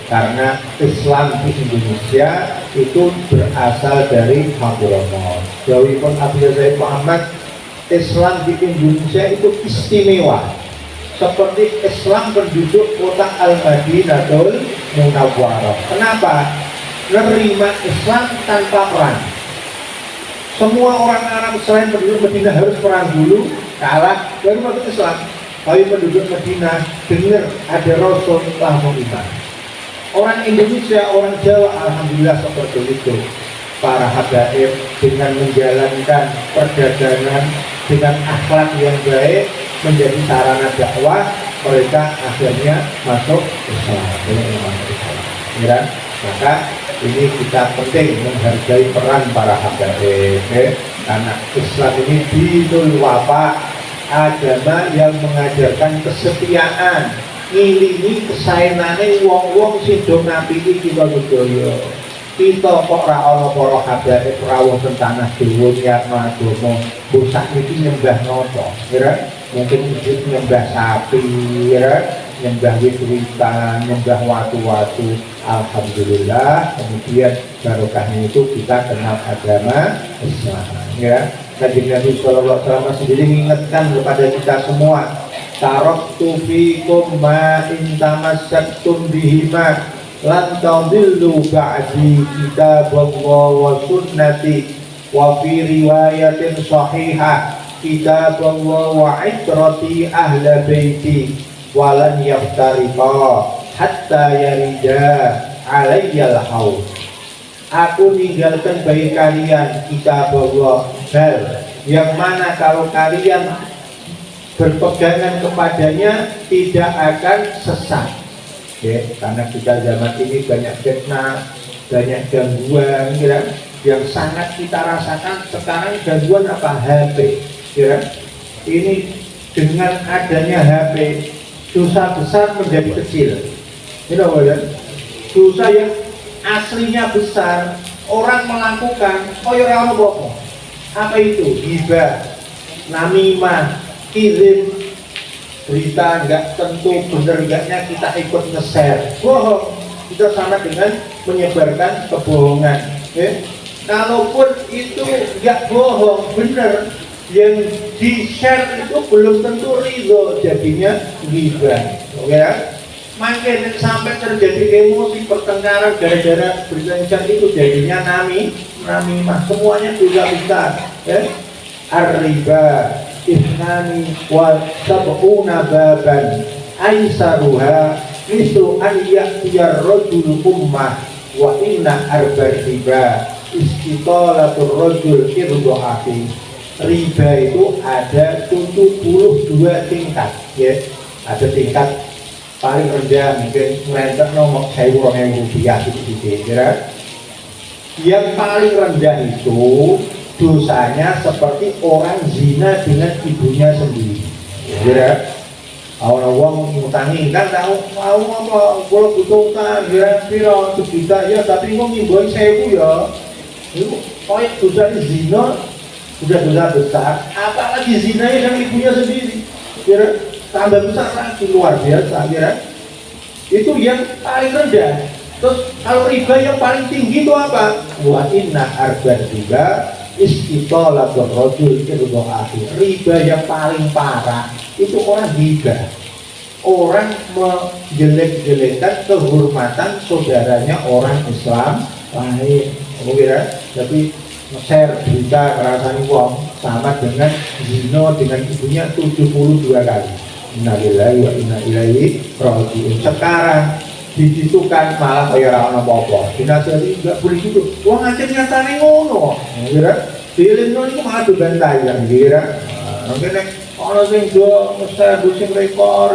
Karena Islam di Indonesia itu berasal dari Hadramaut. Dawuhipun Abdul Zaid Muhammad, Islam di Indonesia itu istimewa seperti Islam penduduk kota Al-Madinatul Munawwarah. Kenapa? Menerima Islam tanpa perang. Semua orang Arab selain penduduk Madinah harus perang dulu, kalah, baru masuk Islam. Tapi penduduk Madinah dengar ada Rasul langsung iman. Orang Indonesia, orang Jawa, alhamdulillah seperti itu. Para habaib dengan menjalankan perdagangan dengan akhlak yang baik menjadi sarana dakwah, mereka akhirnya masuk Islam. Ya, maka ini kita penting menghargai peran para habaib, karena Islam ini dinul wafa, agama yang mengajarkan kesetiaan, ngilingi kesaenane wong-wong sing do ngapiki kita budaya. Kita kok ora ana para habaib rawuh teng tanah Jawa nyarno agama, bosak iki nyembah napa, ya? Mungkin nyembah sapi, ya? Nyembah wit-witan, nyembah watu-watu. Alhamdulillah, kemudian barokahnya itu kita kenal agama Islam, ya. Kanjeng Nabi sallallahu alaihi wasallam sendiri mengingatkan kepada kita semua, taraktu fikum ma in tamassaktum bihima lan tadillu ba'di kitaballah wa sunnati wa fi riwayatin sahihah kitaballah wa itrati ahla baiti walan yaftariqa hatta yarida alayyal haud. Aku ninggalkan bagi kalian kitaballah, hal yang mana kalau kalian berpegangan kepadanya tidak akan sesat. Karena kita zaman ini banyak fitnah, banyak gangguan, ya, yang sangat kita rasakan sekarang. Gangguan apa? HP, ya. Ini dengan adanya HP, dosa besar menjadi kecil. Ini ya, dosa yang aslinya besar orang melakukan, apa itu? Ghibah, namimah, kirim berita nggak tentu benar enggaknya kita ikut nge-share, bohong, kita sama dengan menyebarkan kebohongan. Kalaupun itu nggak bohong, benar, yang di-share itu belum tentu ridho, jadinya ghibah. Ya, makin sampai terjadi emosi pertengkaran gara-gara berita itu, jadinya namimah, semuanya juga besar. Ar-riba Isnani wa sab'una baban aisaruha mislu an ya'tiyar rajul ummah wa inna arba riba istitalatul rajul irdo'afi. Riba itu ada 72 tingkat, ya. Ada tingkat paling rendah mungkin ngelentek nomor 1.000 rupiah gitu, ya. Yang paling rendah itu dosanya seperti orang zina dengan ibunya sendiri. Ya, orang wong ngutangi kan tahu mau apa kalau butuh utang ya piro sejuta ya tapi wong nyimboin 1000 ya. Itu koyo dosanya zina sudah dosa besar, apalagi zina dengan ibunya sendiri. Kira tambah besar lagi luar biasa kira. Itu yang paling rendah. Terus kalau riba yang paling tinggi itu apa? Wa inna arban riba istitolatul rajul irdo akhir. Riba yang paling parah itu orang riba. Orang menjelek-jelekan kehormatan saudaranya orang Islam lain. Kira tapi share berita rasanya wong sama dengan zina dengan ibunya 72 kali. Innalillahi wa inna ilaihi raji'un. Sekarang dicitukan malah kayak orang apa-apa. Dinasihati enggak boleh gitu. Wong ngajeng nyatane ngono. Kira dilino iku malah dibantai yang kira. Mungkin nek ana sing do mesti sing reko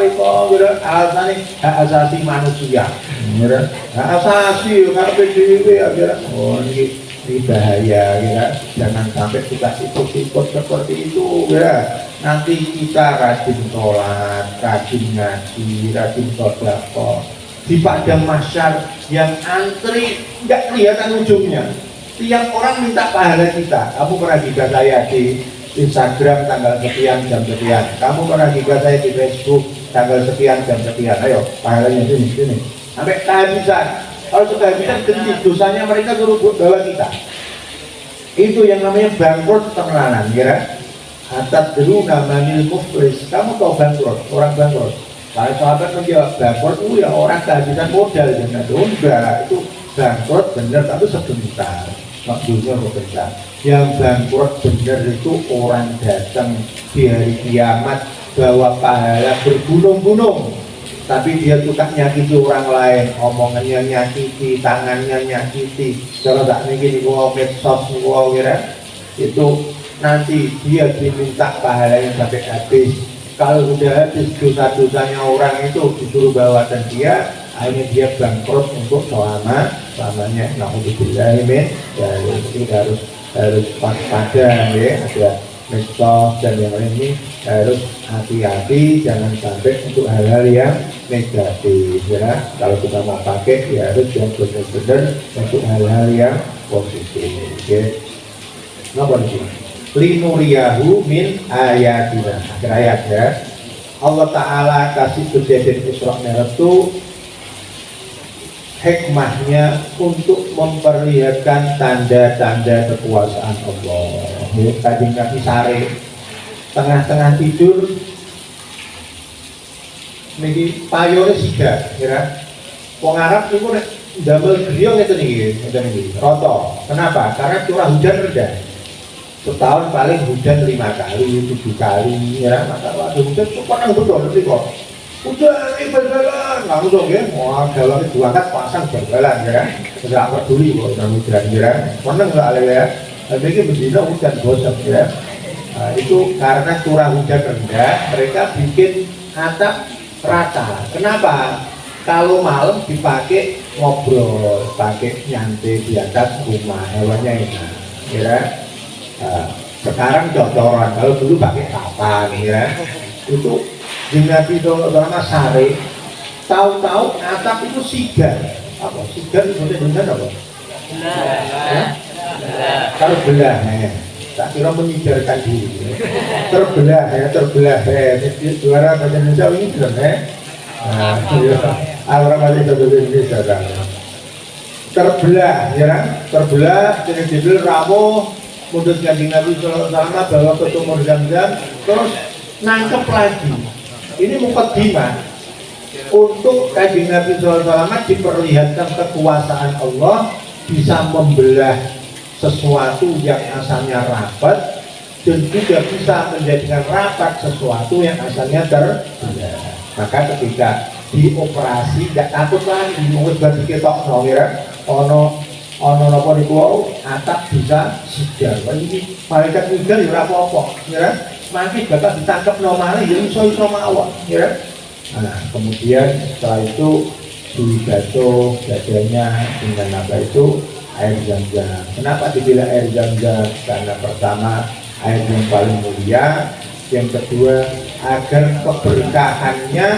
kira alasane hak asasi manusia. Kira hak asasi karepe dhewe kira. Oh ini bahaya kira. Jangan sampai kita ikut-ikut seperti itu kira. Nanti kita rajin sholat, rajin ngaji, rajin sedekah. Di padang mahsyar yang antri nggak kelihatan ujungnya. Tiap orang minta pahala kita. Kamu pernah juga saya di Instagram tanggal sekian jam sekian. Kamu pernah juga saya di Facebook tanggal sekian jam sekian. Ayo pahalanya sini. Sampai kehabisan. Kalau sudah kehabisan genti dosanya mereka suruh bawa kita. Itu yang namanya bangkrut terlanan, kira. Atat dulu namanya muflis. Kamu tahu bangkrut, orang bangkrut. Kalau sahabat menjawab bangkrut itu ya orang kehabisan modal dengan enggak itu bangkrut bener tapi sebentar maksudnya berbeda. Yang bangkrut bener itu orang datang di hari kiamat bawa pahala bergunung-gunung tapi dia suka nyakiti orang lain, omongannya nyakiti, tangannya nyakiti. Kalau tak mikir gua medsos gua kira itu nanti dia diminta pahalanya sampai habis. Kalau sudah habis dosa-dosanya orang itu disuruh bawa dan dia akhirnya dia bangkrut untuk lamanya. Naudzubillah min jadi harus waspada ya. Ada medsos dan yang lain ini harus hati-hati jangan sampai untuk hal-hal yang negatif ya. Kalau kita mau pakai ya harus yang benar-benar untuk hal-hal yang positif ya. Napa di sini? Linuriyahu min ayatina. Akhir ayat ya. Allah Ta'ala kasih kejadian Isra Mi'raj itu hikmahnya untuk memperlihatkan tanda-tanda kekuasaan Allah. Tadi Nabi sare tengah-tengah tidur niki payone siga kira. Wong Arab niku nek ndamel griya ngeten iki, rata. Kenapa? Karena curah hujan rendah. Setahun paling hujan 5 kali, 7 kali ya, maka waktu hujan cukup nang betul nanti kok hujan ini bal-balan langsung ya, wah galon itu diangkat pasang bal-balan ya tidak peduli kok nang hujan ya menang nggak ada ya, tapi ini begini hujan bosan ya. Itu karena curah hujan rendah mereka bikin atap rata. Kenapa? Kalau malam dipakai ngobrol, pakai nyantai di atas rumah, hewannya enak ya. Sekarang cocoran, kalau dulu pakai papan ya. Itu dengan itu lama sare tahu-tahu atap itu sigar. Apa sigar itu benar apa? Terbelah ya. Tak kira menyigarkan diri. Terbelah ya, juara bahasa Indonesia ini belum ya. Orang bahasa Indonesia terbelah ya, terbelah jadi judul ramu. Mudut Kanjeng Nabi sallallahu alaihi wasallam bawa ke sumur Zam-Zam terus nangkep lagi. Ini mukadimah untuk Kanjeng Nabi sallallahu alaihi wasallam diperlihatkan kekuasaan Allah bisa membelah sesuatu yang asalnya rapat dan juga bisa menjadikan rapat sesuatu yang asalnya terbelah. Maka ketika dioperasi tidak takut lagi mungkin bagi ketok nomira ono napa niku atap bisa sigar. Iki malaikat nigar ya ora apa-apa, ya. Mangke bakal ditangkep nomale ya iso mawon, ya. Nah, kemudian setelah itu digaco dadanya dengan apa itu air Zam-Zam. Kenapa dibilang air Zam-Zam? Karena pertama air yang paling mulia, yang kedua agar keberkahannya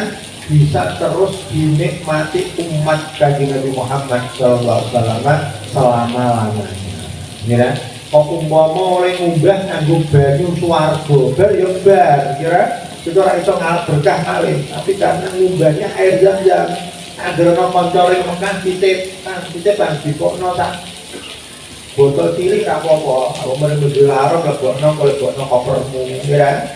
bisa terus dinikmati umat Kanjeng Nabi Muhammad sallallahu alaihi wasallam selama-lamanya. Kira kok umpama oleh ngubah nganggo banyu swarga bar ya bar, kira itu ora iso ngalap berkah malih, tapi karena ngubahnya air Zam-Zam agar ana kanca ring Mekah titip dipokno sak botol cilik apa-apa, aku menuju larang lebokno kopermu, kira.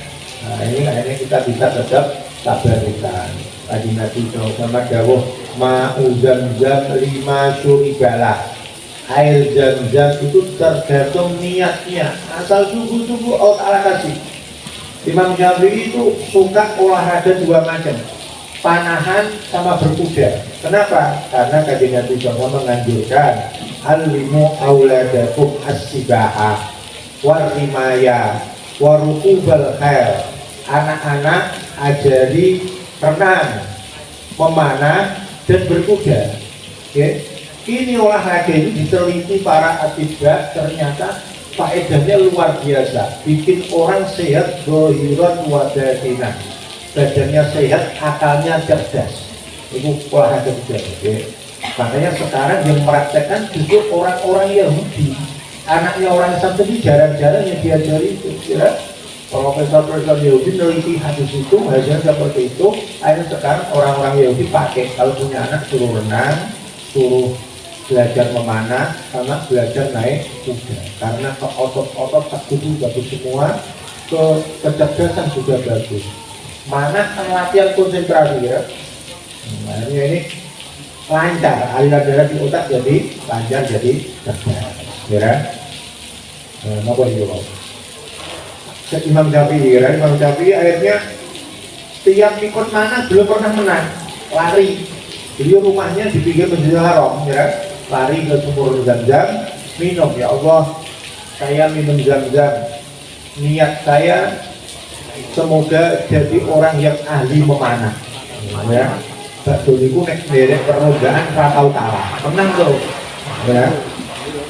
Nah ini kita bisa tetap tabarukan. Tadi Nabi sama dawuh ma'u Zam-Zam lima syuribalah. Air Zam-Zam itu tergantung niatnya, asal sungguh-sungguh Allah Ta'ala kasih. Imam Syafi'i itu suka olahraga dua macam, panahan sama berkuda. Kenapa? Karena Kanjeng Nabi SAW menganjurkan alimu auladakum as-sibaha warimaya warukubal khair. Anak-anak ajari renang, memanah dan berkuda. Okay? Ini olahraga ini diteliti para atibak, ternyata faedahnya luar biasa, bikin orang sehat zahiran wa batinan, badannya sehat, akalnya cerdas. Itu olahraga juga. Okay? Makanya sekarang yang mempraktekkan justru orang-orang Yahudi, anaknya orang Islam tadi jarang-jarang yang diajari itu. Ya? Profesor-profesor Yahudi meneliti hadis itu, hasilnya seperti itu. Akhirnya sekarang orang-orang Yahudi pakai, kalau punya anak suruh renang, suruh belajar memanah, sama belajar naik kuda. Karena ke otot-otot tak tubuh bagus semua, ke kecerdasan juga bagus. Manah kan latihan konsentrasi ya. Akhirnya ini lancar, aliran darah di otak jadi lancar, jadi cerdas. Ya, apa itu? Imam Syafi'i, Imam Syafi'i akhirnya tiap ikut mana belum pernah menang, lari. Beliau rumahnya di pinggir Masjidil Haram, ya, lari ke sumur Zam-Zam, minum, ya Allah, saya minum Zam-Zam. Niat saya semoga jadi orang yang ahli memanah. Ya, bakso niku nek derek perlombaan ra tau kalah, menang tuh. Ya,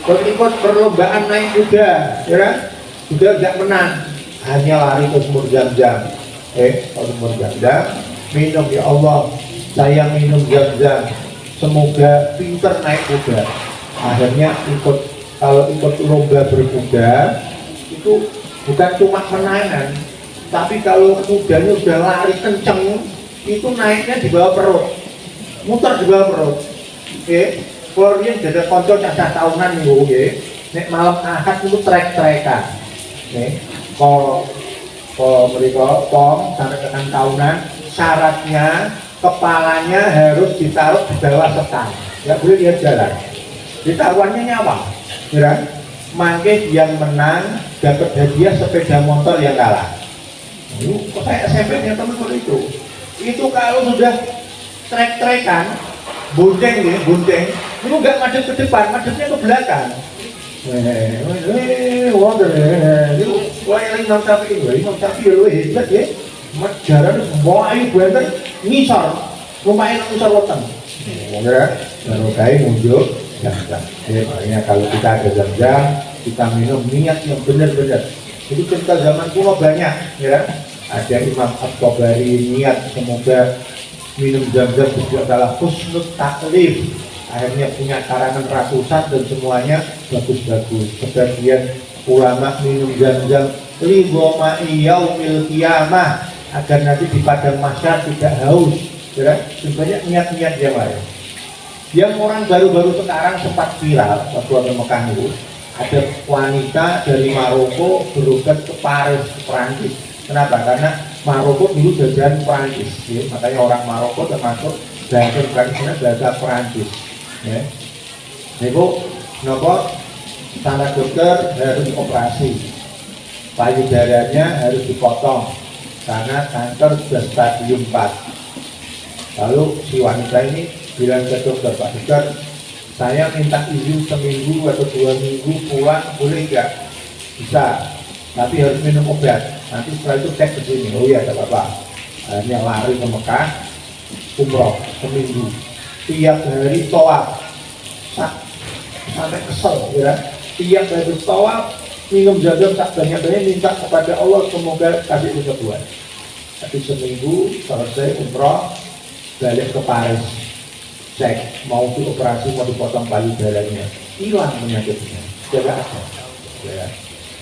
ikut perlombaan naik kuda, ya, sudah nggak menang. Hanya lari ke sumur Zam-Zam, ke sumur Zam-Zam, minum, ya Allah, saya minum Zam-Zam, semoga pinter naik kuda. Akhirnya kalau ikut lomba berkuda itu bukan cuma menangan, tapi kalau kudanya sudah lari kenceng, itu naiknya di bawah perut, muter di bawah perut. Kalau dia jadi konco cacah tahunan nih, nek malam Ahad itu trek-trekan. Kalau mereka pom sampai tekan tahunan, syaratnya kepalanya harus ditaruh di bawah setan, nggak boleh dia jalan. Ditaruhannya nyawa, ya. Mangke yang menang dapat hadiah sepeda motor yang kalah. Kok saya SMP punya teman itu. Itu kalau sudah trek-trekan, bonceng ya, bonceng, itu nggak madep ke depan, madepnya ke belakang. Wonder, itu yang Imam Syafi'i, Imam Syafi'i lu hebat ya, jalan semua ayu banter ngisor, lumayan ngisor weteng. Ya, baru kayak muncul Zam-Zam. Makanya kalau kita ada Zam-Zam, kita minum niat yang benar-benar. Itu cerita zaman kuno banyak, ya. Ada Imam At-Tabari niat semoga minum Zam-Zam itu adalah husnul taklif. Akhirnya punya karangan ratusan dan semuanya bagus-bagus. Sebagian ulama minum Zam-Zam ridho ma'i yaumil qiyamah, agar nanti di padang mahsyar tidak haus. Ya, sebenarnya niat-niat yang lain. Yang orang baru-baru sekarang sempat viral waktu ada Mekah itu, ada wanita dari Maroko berobat ke Paris, Perancis. Kenapa? Karena Maroko dulu jajahan Perancis, ya. Makanya orang Maroko termasuk bahasa Perancisnya bahasa Perancis. Ya. Itu nopo standar dokter harus dioperasi, payudaranya harus dipotong karena kanker sudah stadium 4. Lalu si wanita ini bilang ke dokter, Pak dokter, saya minta izin seminggu atau 2 minggu pulang, boleh nggak? Bisa, tapi harus minum obat. Nanti setelah itu cek ke sini. Oh iya, tidak apa-apa. Akhirnya lari ke Mekah, umroh seminggu. Tiap hari tawaf, sampai kesel, ya. Tiap habis tawaf minum zam-zam tak banyak-banyak, minta kepada Allah semoga kasih kesembuhan. Tapi seminggu selesai umroh, balik ke Paris, cek mau dioperasi, mau dipotong payudaranya, hilang penyakitnya, tidak ada.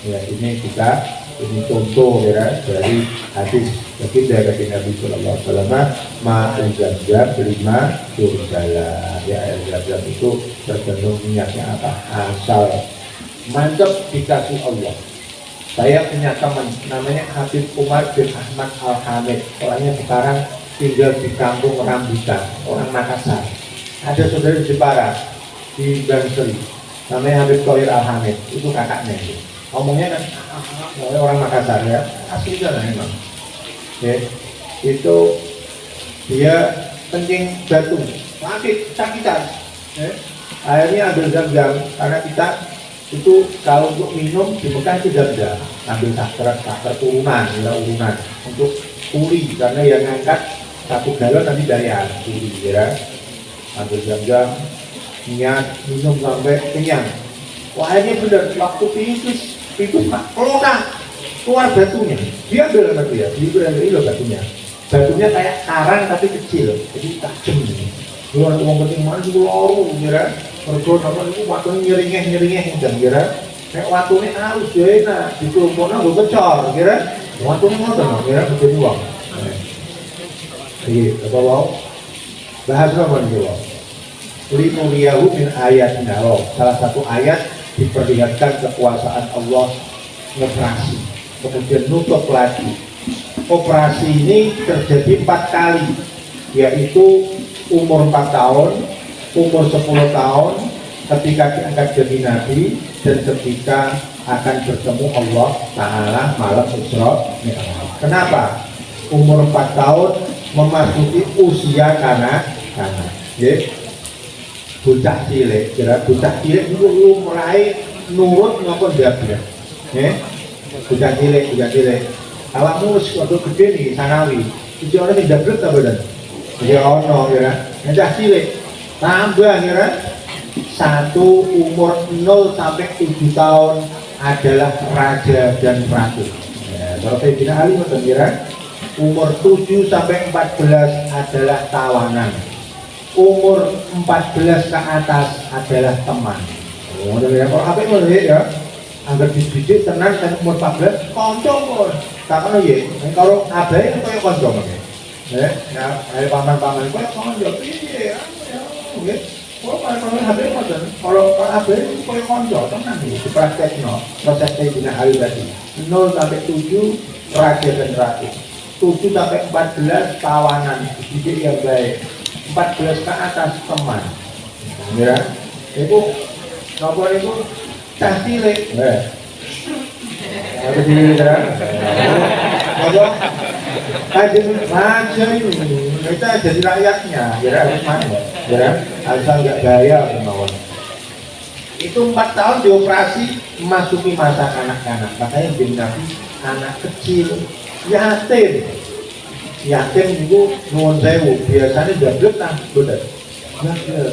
Ya, ini contoh ya dari hadis baginda dari Nabi Sallallahu Alaihi Wasallam, ma'al zam-zam berlima surgalah. Ya, air zam-zam itu tergantung minyaknya apa, asal mantap dikasih Allah. Saya punya teman namanya Habib Umar bin Ahmad Al-Hamid, orangnya sekarang tinggal di kampung Rambutan, orang Makassar. Ada saudara di Jepara di Bangseri namanya Habib Thohir Al-Hamid, itu kakaknya. Ngomongnya kan orang Makassar ya, asli kan memang. Ya, itu dia kencing batu, sakitan. Ya. Akhirnya ambil zam-zam karena kita itu kalau untuk minum di Mekah itu zam-zam, ambil sakter turunan, urunan untuk kuli karena yang ngangkat 1 galon nanti bayar kuli ya. Ambil zam-zam, niat minum sampai kenyang. Wah ini benar, waktu itu kelona keluar batunya, dia ambil sama dia, dia batunya kayak karang tapi kecil, jadi tajam. Keluar uang penting mana juga loru, kira. Mereka nama itu waktunya nyeringeh dan kira. Kayak waktunya halus ya, nah di kelompoknya gue kecor, kira. Waktunya ngotot, kira menjadi uang. Iya, apa wow? Bahas apa nih wow? Linuriyahu min ayatina. Salah satu ayat diperlihatkan kekuasaan Allah ngoperasi, kemudian nutup lagi. Operasi ini terjadi 4 kali, yaitu umur 4 tahun, umur 10 tahun, ketika diangkat jadi Nabi, dan ketika akan bertemu Allah Ta'ala malam Isra Mi'raj. Kenapa? Umur 4 tahun memasuki usia kanak-kanak. Bocah cilik, bocah cilik itu mulai nurut ngapa ndabrak. Bocah cilik. Awakmu wis waktu gede nih sanawi. Iki orang yang ndabrak ta boten? Ya ono kira. Bocah cilik tambah kira 1 umur 0 sampai 7 tahun adalah raja dan ratu. Ya, kalau Sayyidina Ali boten kira. Umur 7 sampai 14 adalah tawanan. Umur 14 ke atas adalah teman. Oh, kalau apa itu ya? Angger dididik tenan kan umur 14 kanca pun. Tak ono ya. Kalau abai itu koyo kanca mengke. Ya, ayo paman-paman koyo kanca piye ya. Nggih. Kalau paman abai ngoten. Kalau abai koyo kanca tenan iki dipraktekno. Proses Sayyidina Ali tadi. 0 sampai 7 raja dan ratu. 7 sampai 14 tawanan, dididik yang baik. 14 ke atas teman, ya, itu nomor itu cah cilik, apa cilik ya? Apa? Kajian raja itu, kita jadi rakyatnya, ya, mana, ya, asal nggak gaya kemauan. Itu 4 tahun dioperasi, masuki masa kanak-kanak, makanya jadi Nabi anak kecil, yatim itu nuwun sewu biasanya jablek tak bener.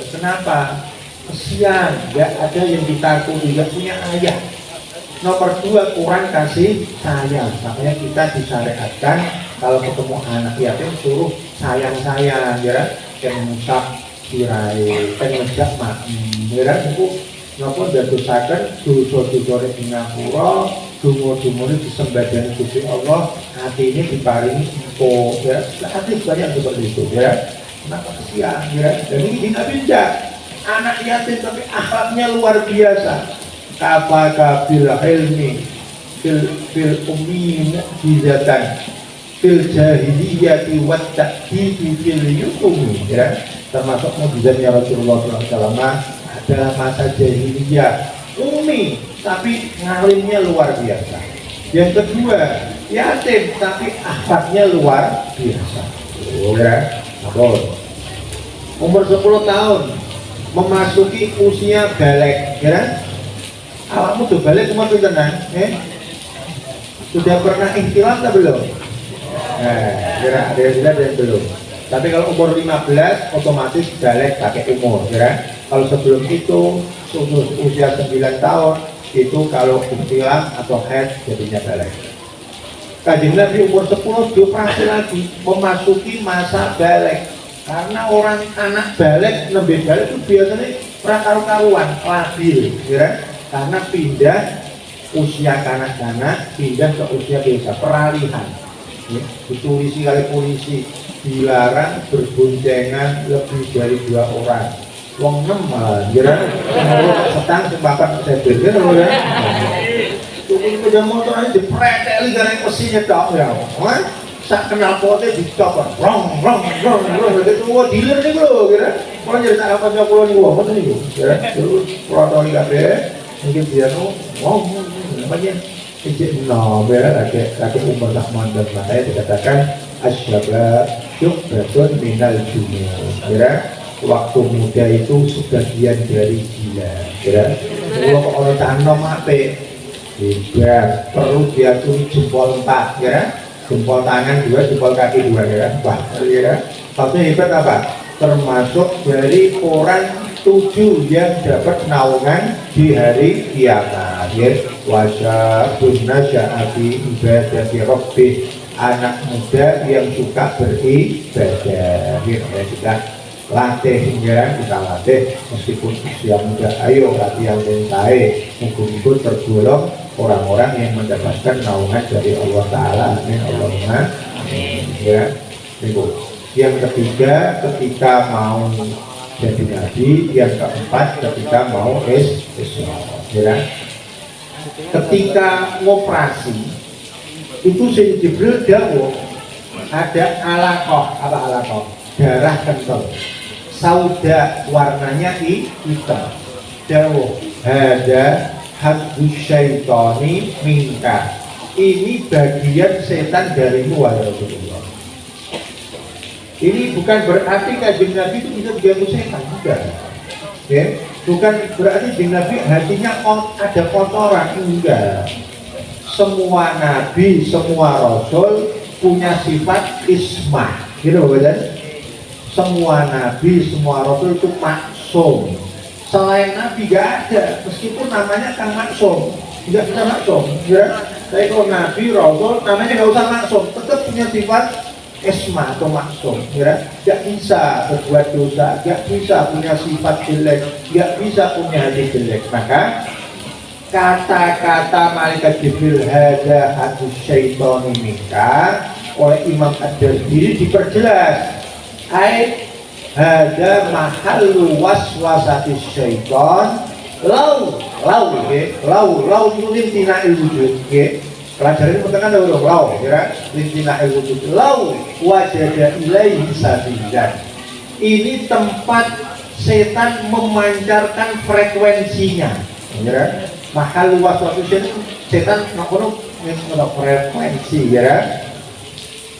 Kenapa? Kesian, nggak ada yang ditakuti, nggak punya ayah. Nomor 2 kurang kasih sayang, makanya kita disyariatkan kalau ketemu anak yatim suruh sayang-sayang, ya, yang musab sirai, ngejak ya, itu nopo dadosaken dosa-dosa ing ngapura, dungo-dungone disembadani Gusti Allah, hati ini diparingi empuk, ya. Hati banyak seperti itu, ya. Kenapa kesian, ya? Dan ini tidak bijak. Anak yatim tapi akhlaknya luar biasa. Kafaka bil ilmi fil ummi mu'jizatan fil jahiliyati wat ta'dibi fil yutumi, ya. Termasuk mukjizatnya Rasulullah SAW adalah masa jahiliyah, umi tapi ngalimnya luar biasa. Yang kedua, yatim tapi akhlaknya luar biasa. Ya, umur 10 tahun memasuki usia balik, ya. Awakmu tuh balik cuma pintenan, sudah pernah ihtilam atau belum? Kira ada yang belum. Tapi kalau umur 15 otomatis balik pakai umur, ya. Kalau sebelum itu usia 9 tahun itu kalau ihtilam atau haid jadinya balik. Kanjeng Nabi umur 10 dioperasi lagi, memasuki masa balik. Karena orang anak balik, nembe balik itu biasanya prakaru-karuan, labil, ya. Karena pindah usia kanak-kanak, pindah ke usia dewasa, peralihan. Ya. Ditulisi kali polisi, dilarang berboncengan lebih dari 2 orang. Wong 6 malah, ya. Setang sepakat saya bener, ya. Itu udah motor aja dipreteli karena mesinnya tak, ya. Sak kenal potnya dicopot, rong, gitu, wah dealer nih bro, kira, kalau jadi tak apa jauh pulau nih, wah mana nih, kira, terus protokol kafe, mungkin dia tuh, wah, namanya, ijin no, bela lagi umur tak mandor, makanya dikatakan asyabab syukbatun minal jumur, kira, waktu muda itu sebagian dari gila, kira, kalau orang tanam apa, hebat, perlu diakui jempol 4, kira. Jempol tangan 2, jempol kaki 2, ya. Wah, ya. Maksudnya hebat apa? Termasuk dari orang 7 yang dapat naungan di hari kiamat. Ya. Wajah bunna sya'abi ibadati rabbih, anak muda yang suka beribadah. Ya, kita latih, ya, kita latih meskipun usia muda. Ayo latihan mentai, mungkin tergolong orang-orang yang mendapatkan naungan dari Allah Ta'ala. Amin Allahumma amin. Ya, itu. Yang ketiga ketika mau jadi nabi, yang keempat ketika mau Isra. Ya. Ketika ngoperasi itu Sayyidina Jibril dawuh ada alaqah, apa alaqah? Darah kental. Sauda warnanya hitam. Dawuh ada hadus syaitani minka, ini bagian setan darimu wahai Rasulullah. Ini bukan berarti kanjeng Nabi itu bisa mengganggu setan, bukan. Okay? Bukan berarti kanjeng Nabi hatinya ada kotoran, enggak. Semua nabi, semua rasul punya sifat ismah, gitu kan? Semua nabi, semua rasul itu maksum. Selain Nabi gak ada, meskipun namanya kan maksum, tidak bisa maksum, ya. Tapi kalau Nabi, Rasul, namanya gak usah maksum, tetap punya sifat isma atau maksum, ya. Gak bisa berbuat dosa, gak bisa punya sifat jelek, gak bisa punya hati jelek. Maka kata-kata malaikat Jibril hada hadus syaitoni minka oleh Imam Ad-Dardiri diperjelas. Ayat ada mahallu waswasatis syaitan lau itu limtina ilwujud, pelajaran ini mengenai dulu lau, kira limtina ilwujud lau wajada ilaihi sabilan. Ini tempat setan memancarkan frekuensinya, kira mahallu waswasatis syaitan, setan ngakono frekuensi, kira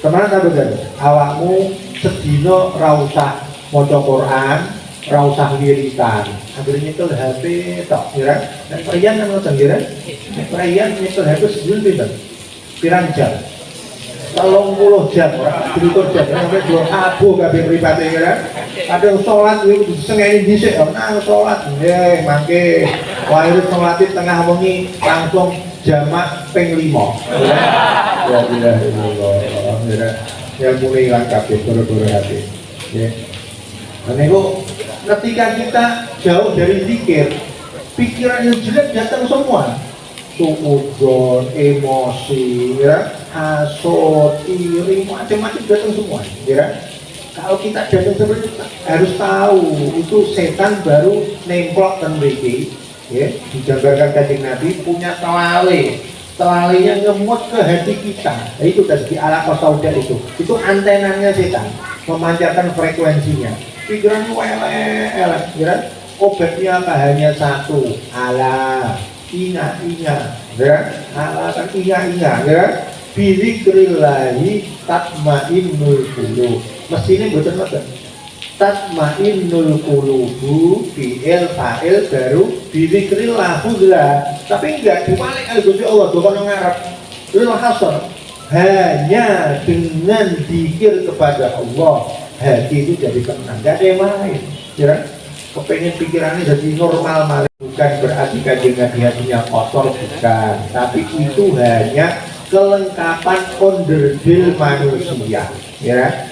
kemana tak betul? Awakmu sedino rausah maca Quran, ra usah wiritan. Akhirnya nyekel HP tok, kira. Nek priyan nang ngoten kira. Nek priyan nyekel HP sedul pinten? Pirang jam? 30 jam ora diukur jam sampai dua abu kabeh mripate kira. Kadang salat kuwi kudu sengeni dhisik, nang salat nggih mangke. Wah itu salat tengah wengi langsung jamak ping 5. Ya Allah, kira. Ya mulai ilang kabeh gara-gara hati. Ya. Dan itu ketika kita jauh dari zikir, pikiran yang jelek datang semua. Suudzon, emosi, ya, hasud, iri, macam-macam datang semua. Ya. Kalau kita datang seperti itu, harus tahu itu setan baru nemplok dan mriki. Ya, dijabarkan kanjeng Nabi punya telalinya ngemut ke hati kita. Nah, itu tadi alaqah sauda itu antenanya setan memancarkan frekuensinya. Pikiran elek, kira obatnya hanya satu, ala, ina, ya, ala kan ina, ya, bizikrillahi tatmainnul qulub. Mestinya betul. Tatmainnul qulubu fi'il fa'il baru bizikrillah hudla. Tapi enggak dibalik Gusti Allah bukan ngarep. Lil hasr hanya dengan zikir kepada Allah hati itu jadi tenang, gak ada yang lain. Ya? kepengen pikirannya jadi normal malah. Bukan berarti Kanjeng Nabi hatinya kotor, bukan, tapi itu hanya kelengkapan onderdil manusia, ya.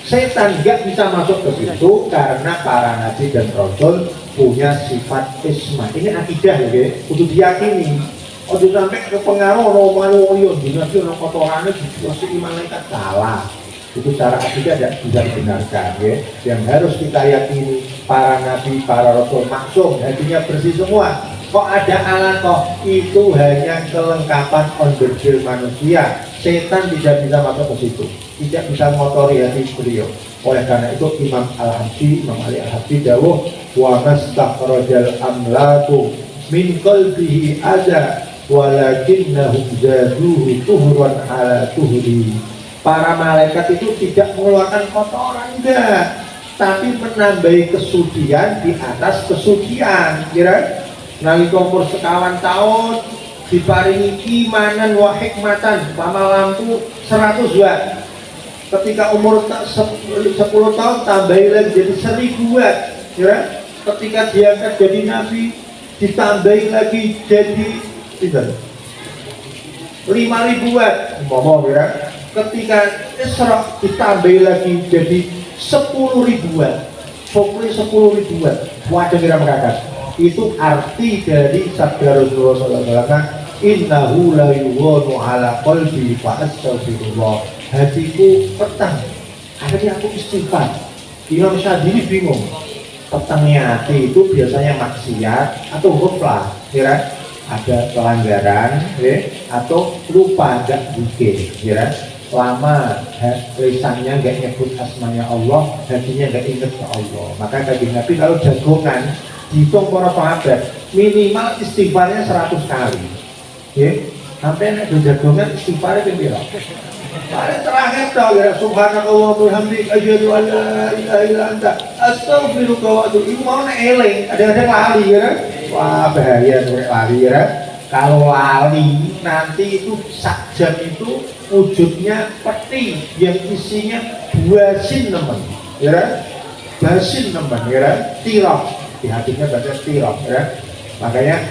Setan nggak bisa masuk ke situ karena para nabi dan rasul punya sifat isma. Ini akidah ya, untuk diyakini. Ojo sampai ke pengaruh orang yo dinasti orang kotorannya dikasih malaikat, salah. Itu cara akidah tidak bisa dibenarkan ya. Yang harus kita yakini para nabi, para rasul maksum, hatinya bersih semua. Kok ada alat kok? Itu hanya kelengkapan onderdil manusia. Setan tidak bisa masuk ke situ, tidak bisa mengotori hati beliau. Oleh karena itu Imam Ali Al-Habsyi dawuh wa mastakhrajal amlaku min qalbihi ada walakinnahum zaduhu tuhran ala tuhri. Para malaikat itu tidak mengeluarkan kotoran, enggak, tapi menambahi kesucian di atas kesucian. Kira nalika umur sekawan tahun diparingi imanan wa hikmatan, pama lampu 100 watt. Ketika umur 10 tahun tambahi lagi jadi 1000 watt. Ya, ketika diangkat jadi nabi ditambahi lagi jadi 5.000 watt. Ya. Ketika Isra ditambahi lagi jadi 10.000 watt. Pokoknya 10.000 watt. Wadah kira merakas. Itu arti dari sabda Rasulullah SAW. Innahu la yughanu ala qalbi fa astaghfirullah. Hatiku petang, akhirnya aku istighfar. Imam Syadili bingung, petangnya hati itu biasanya maksiat atau ghaflah, kira ada pelanggaran ya, atau lupa gak zikir, kira lama lisannya gak nyebut asmanya Allah, hatinya gak inget ke Allah. Maka Kanjeng Nabi kalau jagongan dihitung para sahabat minimal istighfarnya 100 kali ya. Sampai nek jagongan istighfarnya pira? Paling terakhir tau ya, subhanallah wa bihamdika asyhadu an la ilaha illa anta astaghfiruka wa atubu ilaik. Mau nek eling, ada lali ya. Wah, bahaya nek lali ya. Kalau lali nanti itu sak jam itu wujudnya peti yang isinya basin nemen. Ya. Basin nemen ya, tiraf. Di hatinya baca tiraf ya. Makanya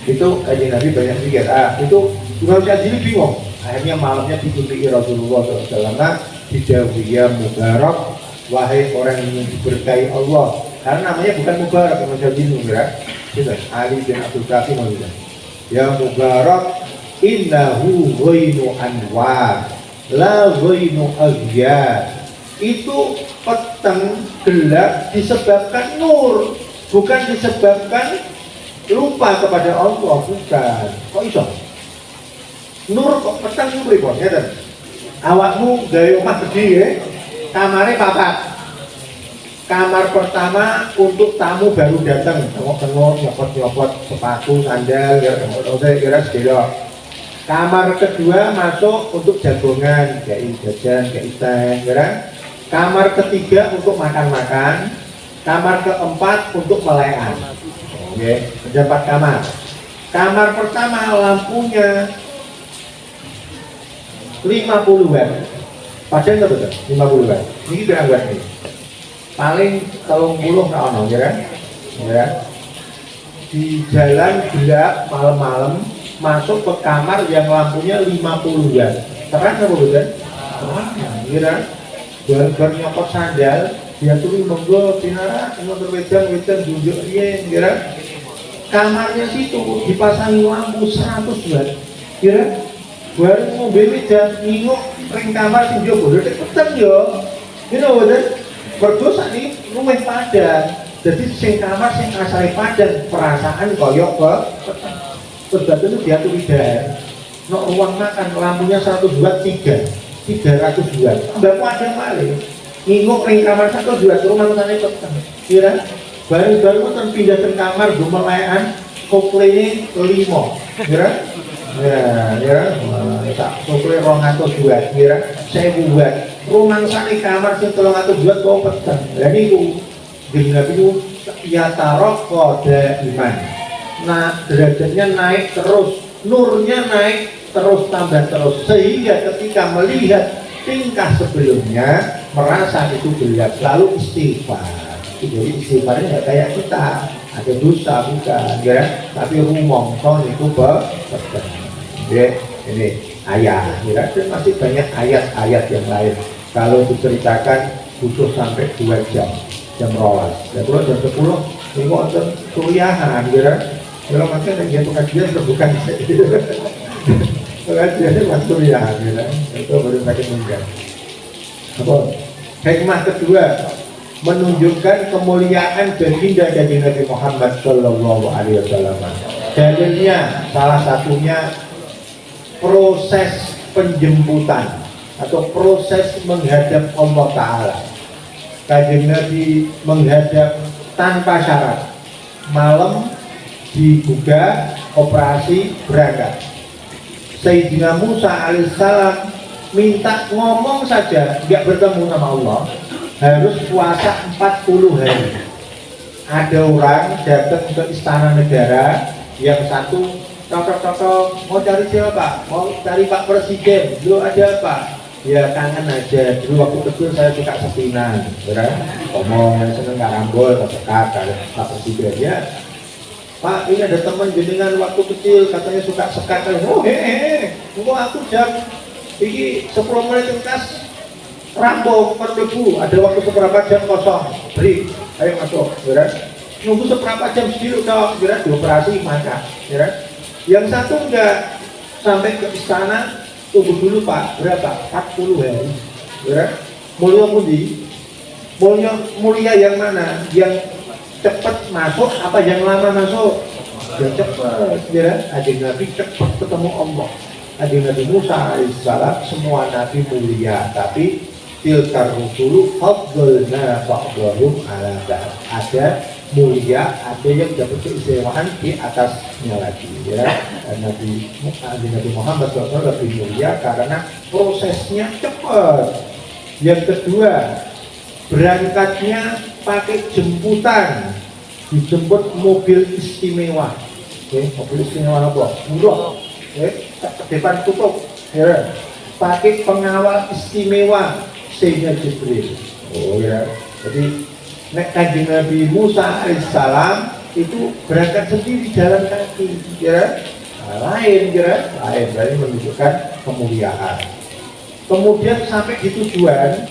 itu Kanjeng Nabi banyak pikir. Itu Imam Syadili bingung. Akhirnya malamnya diikuti Rasulullah SAW, dijauhi ya mubarak, wahai orang yang diberkahi Allah. Karena namanya bukan mubarak, Imam Syadili ya. Ali bin Abdul Qasim ya mubarak, innahu ghainu anwar, la ghainu aghyar. Itu petang gelap disebabkan nur, bukan disebabkan lupa kepada Allah, bukan. Kok iso? Nur kok petang itu pripun ngeten. Awakmu gawe omah gede ya. Kamare papat. Kamar pertama untuk tamu baru datang, tengok-tengok, nyopot-nyopot sepatu, sandal, ya kira sedelo. Kamar kedua masuk untuk jagongan, kayak jajan, kayak teh, ya. Kamar ketiga untuk makan-makan. Kamar keempat untuk melekan. Oke, ada 4 kamar. Kamar pertama lampunya 50 watt. Padahal enggak betul, 50 watt. Ini berapa watt nih? Paling 30 nggak ono, ya kan? Ya. Di jalan gelap malam-malam masuk ke kamar yang lampunya 50 watt. Terang apa betul? Terang, ya kan? Bar nyopot sandal, dia tuh monggo tinara, motor wedan junjuk riyen, ya kan? Kamarnya situ dipasangi lampu 100 watt. Ya kan? Baru ngombe wedan nginguk ring kamar sing yo bodo peteng yo. Ngene boten. Mergo sakniki luwih padan. Jadi sing kamar sing asale padan perasaan koyo ke peteng. Sebab itu diatur dan no ruang makan lampunya 100 watt 300 watt. Mbak padan malih. Nginguk ring kamar 100 watt rumah tane peteng. Kira baru-baru ten pindah ke kamar gumelekan koplene 5. Kira ya, tak sopre 200 watt, kira 1000 watt. Rumah sani kamar sing 300 watt kok peteng. Lah niku jeneng niku ya tarok kode iman. Nah, derajatnya naik terus, nurnya naik terus tambah terus sehingga ketika melihat tingkah sebelumnya merasa itu gelap, lalu istighfar. jadi istighfarnya nggak kayak kita ada dosa bukan ya, tapi rumongso itu ya, ini ayat ya, dan masih banyak ayat-ayat yang lain. Kalau diceritakan butuh sampai 2 jam rolas. Ya kalau jam 10 ini kok ada kuliahan ya. Kalau maksudnya yang pengajian bukan pengajiannya mas kuliahan ya. Itu baru makin meninggal. Apa? Hikmah kedua, menunjukkan kemuliaan baginda dari Nabi Muhammad Shallallahu Alaihi Wasallam. Dalilnya salah satunya proses penjemputan atau proses menghadap Allah Ta'ala. Kanjeng Nabi menghadap tanpa syarat, malam dibuka, operasi, berangkat. Sayyidina Musa alaihissalam minta ngomong saja, nggak bertemu sama Allah, harus puasa 40 hari. Ada orang datang ke istana negara, yang satu cocok-cocok, mau cari siapa? Mau cari Pak Presiden, dulu ada apa? Ya kangen aja, dulu waktu kecil saya suka sepinan, ya. Ngomong yang seneng karambol, kesekat, Pak Presiden ya. Pak, ini ada teman jenengan waktu kecil katanya suka sekat. Oh kok aku jam ini 10 menit kas rampung perlebu, ada waktu seberapa jam kosong, beri, ayo masuk, ya. Nunggu seberapa jam sedikit dong, ya, dioperasi maka, ya. Yang satu enggak, sampai ke istana, tunggu dulu Pak, berapa? 40 hari, ya. Mulia pundi? Mulia yang mana? Yang cepat masuk apa yang lama masuk? Yang cepat, ya. Adik Nabi cepat ketemu Allah. Adik Nabi Musa alaihissalam semua Nabi mulia, tapi tilkar rusulu fadlna ba'dahum ala ba'd. Ada mulia, ada yang dapat keistimewaan di atasnya lagi, ya. Nabi Muhammad SAW lebih mulia karena prosesnya cepat. Yang kedua, berangkatnya pakai jemputan, dijemput mobil istimewa. Mobil istimewa apa? Murah, depan tutup, ya. Pakai pengawal istimewa Sayyidina Jibril. Oh ya, jadi Kanjeng Nabi Musa alaihissalam itu berangkat sendiri jalan kaki, ya. Lain, berarti menunjukkan kemuliaan. Kemudian sampai di tujuan,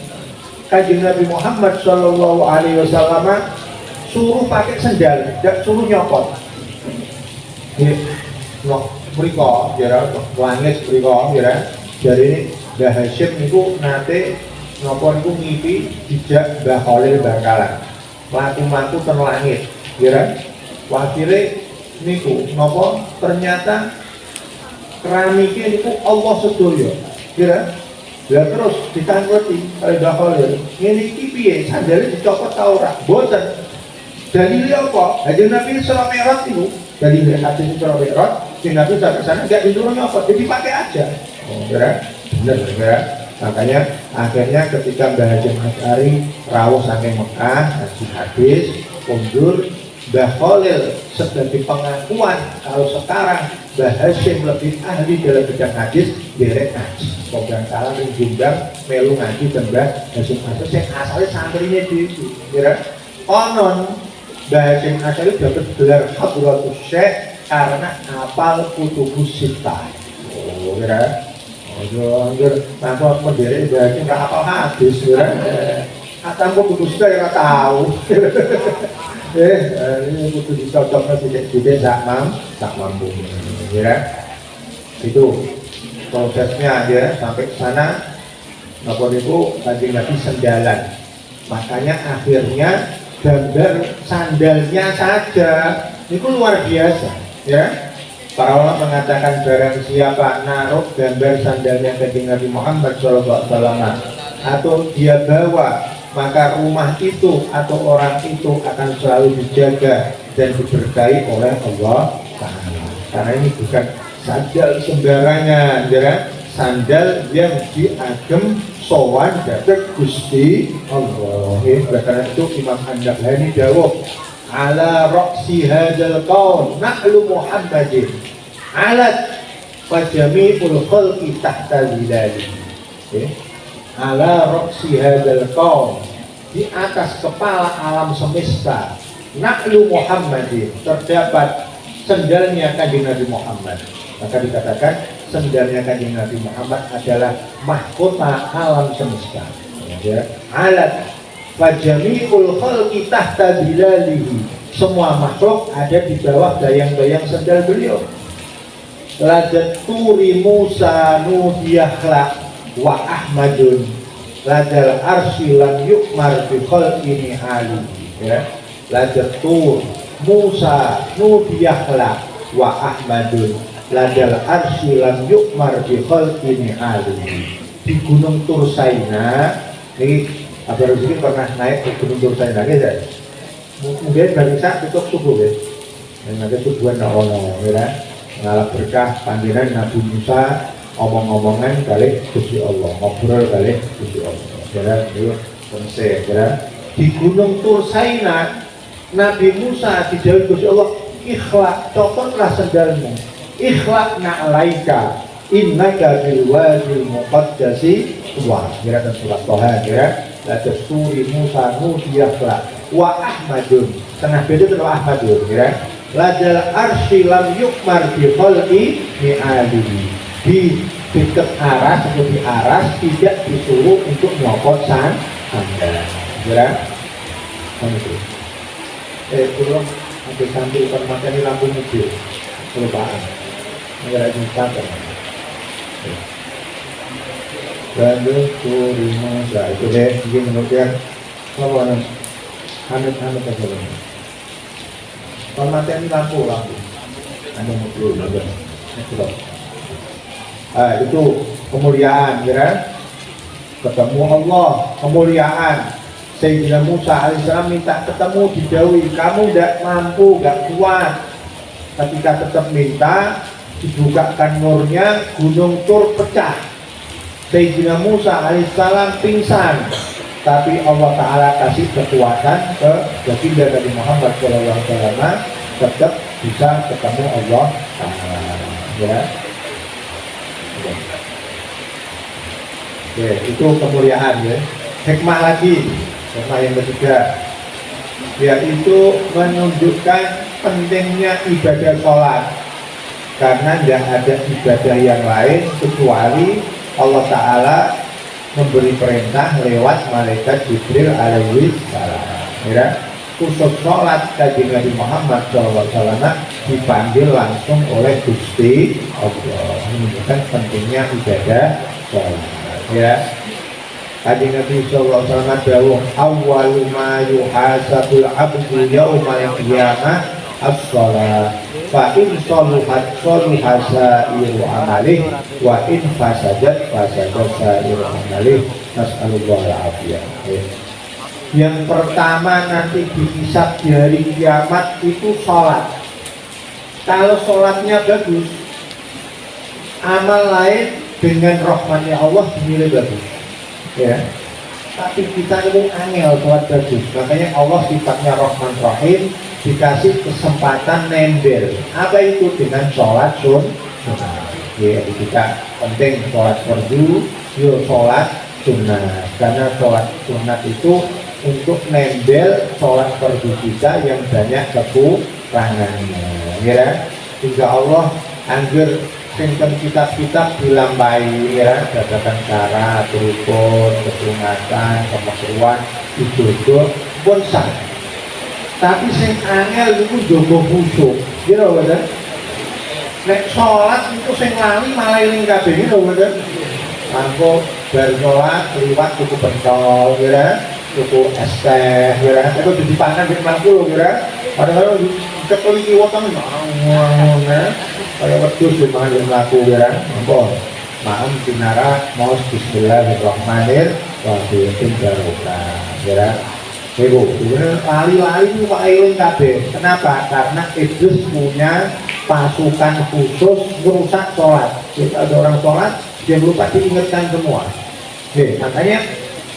Kanjeng Nabi Muhammad Shallallahu Alaihi Wasallam suruh pakai sendal, tidak suruh nyopot. Mereka, ya, langit mereka, ya. Jadi Mbah Hashim itu nanti nopon itu ngipi dijak Mbah Khalil Bangkalan. Laku-laku ten langit, ya. Wakilnya niku nopo ternyata keramiknya niku Allah sedoyo, ya. Ya terus ditangguti oleh Mbah Khalil. Ini piye sandalnya dicopot ta ora? Boten. Dalilnya apa? Hadis Nabi Isra Mi'raj itu. Dari hadis Isra Mi'raj, si Nabi sampai sana enggak disuruh nyopot, jadi pakai aja. Oh, benar, ya. Makanya akhirnya ketika Mbah Hasyim Asy'ari rawuh saking Mekah, ngaji hadis, undur Mbah Khalil sebagai pengakuan kalau sekarang Mbah Hasyim lebih ahli dalam bidang hadis, derek ngaji. Pegang salah diundang melu ngaji dan Mbah Hasyim Asy'ari yang asalnya santrinya itu, ya. Konon Mbah Hasyim Asy'ari dapat gelar Hadratus Syekh karena hafal kutubus sittah. Oh, ya. Anjir, tanpa menderek ibaratnya nggak hafal hadis, ya. Tanpa kutubus sittah ya nggak tahu. Ini kudu dicocoknya tidak tak mampu, ya. Itu prosesnya, ya. Sampai ke sana, nopon itu Kanjeng Nabi sendalan. Makanya akhirnya gambar sandalnya saja itu luar biasa, ya. Para ulama mengatakan barang siapa naruh gambar sandalnya Kanjeng Nabi Muhammad SAW atau dia bawa, maka rumah itu atau orang itu akan selalu dijaga dan diberkahi oleh Allah Ta'ala. Karena ini bukan sandal sembarangan, ya. Sandal yang diagem sowan dhateng Gusti Allah. Karena itu Imam An-Nawawi dawuh, ala ra'si hadzal qaul na'lu Muhammadin alat fajami'ul khalqi tahta zilali. Ala ra'si hadzal qaul, di atas kepala alam semesta na'lu Muhammadin, terdapat sendalnya kanjeng Nabi Muhammad. Maka dikatakan sendalnya kanjeng Nabi Muhammad adalah mahkota alam semesta. Ya, alat fajami'ul khalqi tahta dilalihi, semua makhluk ada di bawah bayang-bayang sendal beliau. Lajat turi Musa nudiyakhlak wa Ahmadun ladal arsi lam yukmar bi khalqini ali. Ya, lajat tur Musa nudiyakhlak wa Ahmadun ladal arsi lam yukmar bi khalqini ali. Di Gunung Tursaina ini Abah Rusdi pernah naik ke Gunung Tursaina ya. Mungkin dari saat tutup subuh ya. Yang ada tujuan ono ya. Ngalap berkah panggilan Nabi Musa omong-omongan kali Gusti Allah, ngobrol kali Gusti Allah. Ya, itu konsep ya. Di Gunung Tursaina Nabi Musa dijawab Gusti Allah, ikhlak, copotlah sendalmu, ikhlak na'alaika innaka bil wadil muqaddasi wa. Kira dan surat Toha kira la tasturi Musa nudiyakhlak wa Ahmadun, tengah beda dengan Ahmadun kira ladal arsi lam yukmar bi khalqi mi'alihi, di dekat aras atau di aras tidak disuruh untuk nyopot sandal kira itu. Belum ada sambil permakan lampu mobil kelupaan negara Jepang lalu turi Musa itu deh mungkin kemudian apa namanya hanut aja loh. Pemakaian lampu ada mobil itu kemuliaan kira ketemu Allah, kemuliaan. Sayyidina Musa alaihissalam minta ketemu didawi, kamu tidak mampu, tidak kuat. Ketika tetap minta, dibukakan nurnya, gunung Tur pecah. Sayyidina Musa alaihissalam pingsan, tapi Allah Ta'ala kasih kekuatan ke baginda Nabi Muhammad SAW, tetap bisa ketemu Allah Ta'ala. Ya. Ya, itu kemuliaan ya. Hikmah lagi, hikmah yang ketiga, yaitu menunjukkan pentingnya ibadah sholat, karena tidak ada ibadah yang lain kecuali Allah Ta'ala memberi perintah lewat malaikat Jibril alaihi salam. Ya, khusus sholat kanjeng Nabi Muhammad SAW dipanggil langsung oleh Gusti Allah, menunjukkan pentingnya ibadah sholat. Ya, kanjeng Nabi SAW dawuh awwalu ma yuhasabul abdu yaumal qiyamah as-shalah fa in shaluhat shaluha sa'iru amalih wa in fasadat fasadat sa'iru amalih. Nas'alullah al-afiyah. Yang pertama nanti dihisab di hari kiamat itu sholat. Kalau sholatnya bagus, amal lain dengan rahmatnya Allah dinilai bagus. Ya, tapi kita ini angel sholat bagus. Makanya Allah sifatnya Rahman Rahim, dikasih kesempatan nembel. Apa itu? Dengan sholat sunnah. Ya, kita penting sholat fardu, yuk sholat sunnah. Karena sholat sunnah itu untuk nembel sholat fardu kita yang banyak kekurangannya. Ya, hingga Allah anggur singkan kitab-kitab dilambai ya, babagan cara, rukun, kesunatan, kemakruhan, ibadah pun sah. Tapi sing angel itu jogo khusyuk, gitu bener. Nek sholat itu sing lali malah eling kabeh, gitu bener. Mangko bar sholat liwat tuku pentol, gitu. Tuku es teh, gitu. Itu dipangan di 50, gitu. Padahal keteliki wotong ngomong, kayak wedhus di mangan yang laku ya, monggo. Maem dinara mau bismillahirrahmanirrahim barokah ya. Ibu, lali-lali itu Pak Eling kabeh. Kenapa? Karena iblis punya pasukan khusus merusak sholat. Jadi ada orang sholat, dia lupa diingatkan semua. Makanya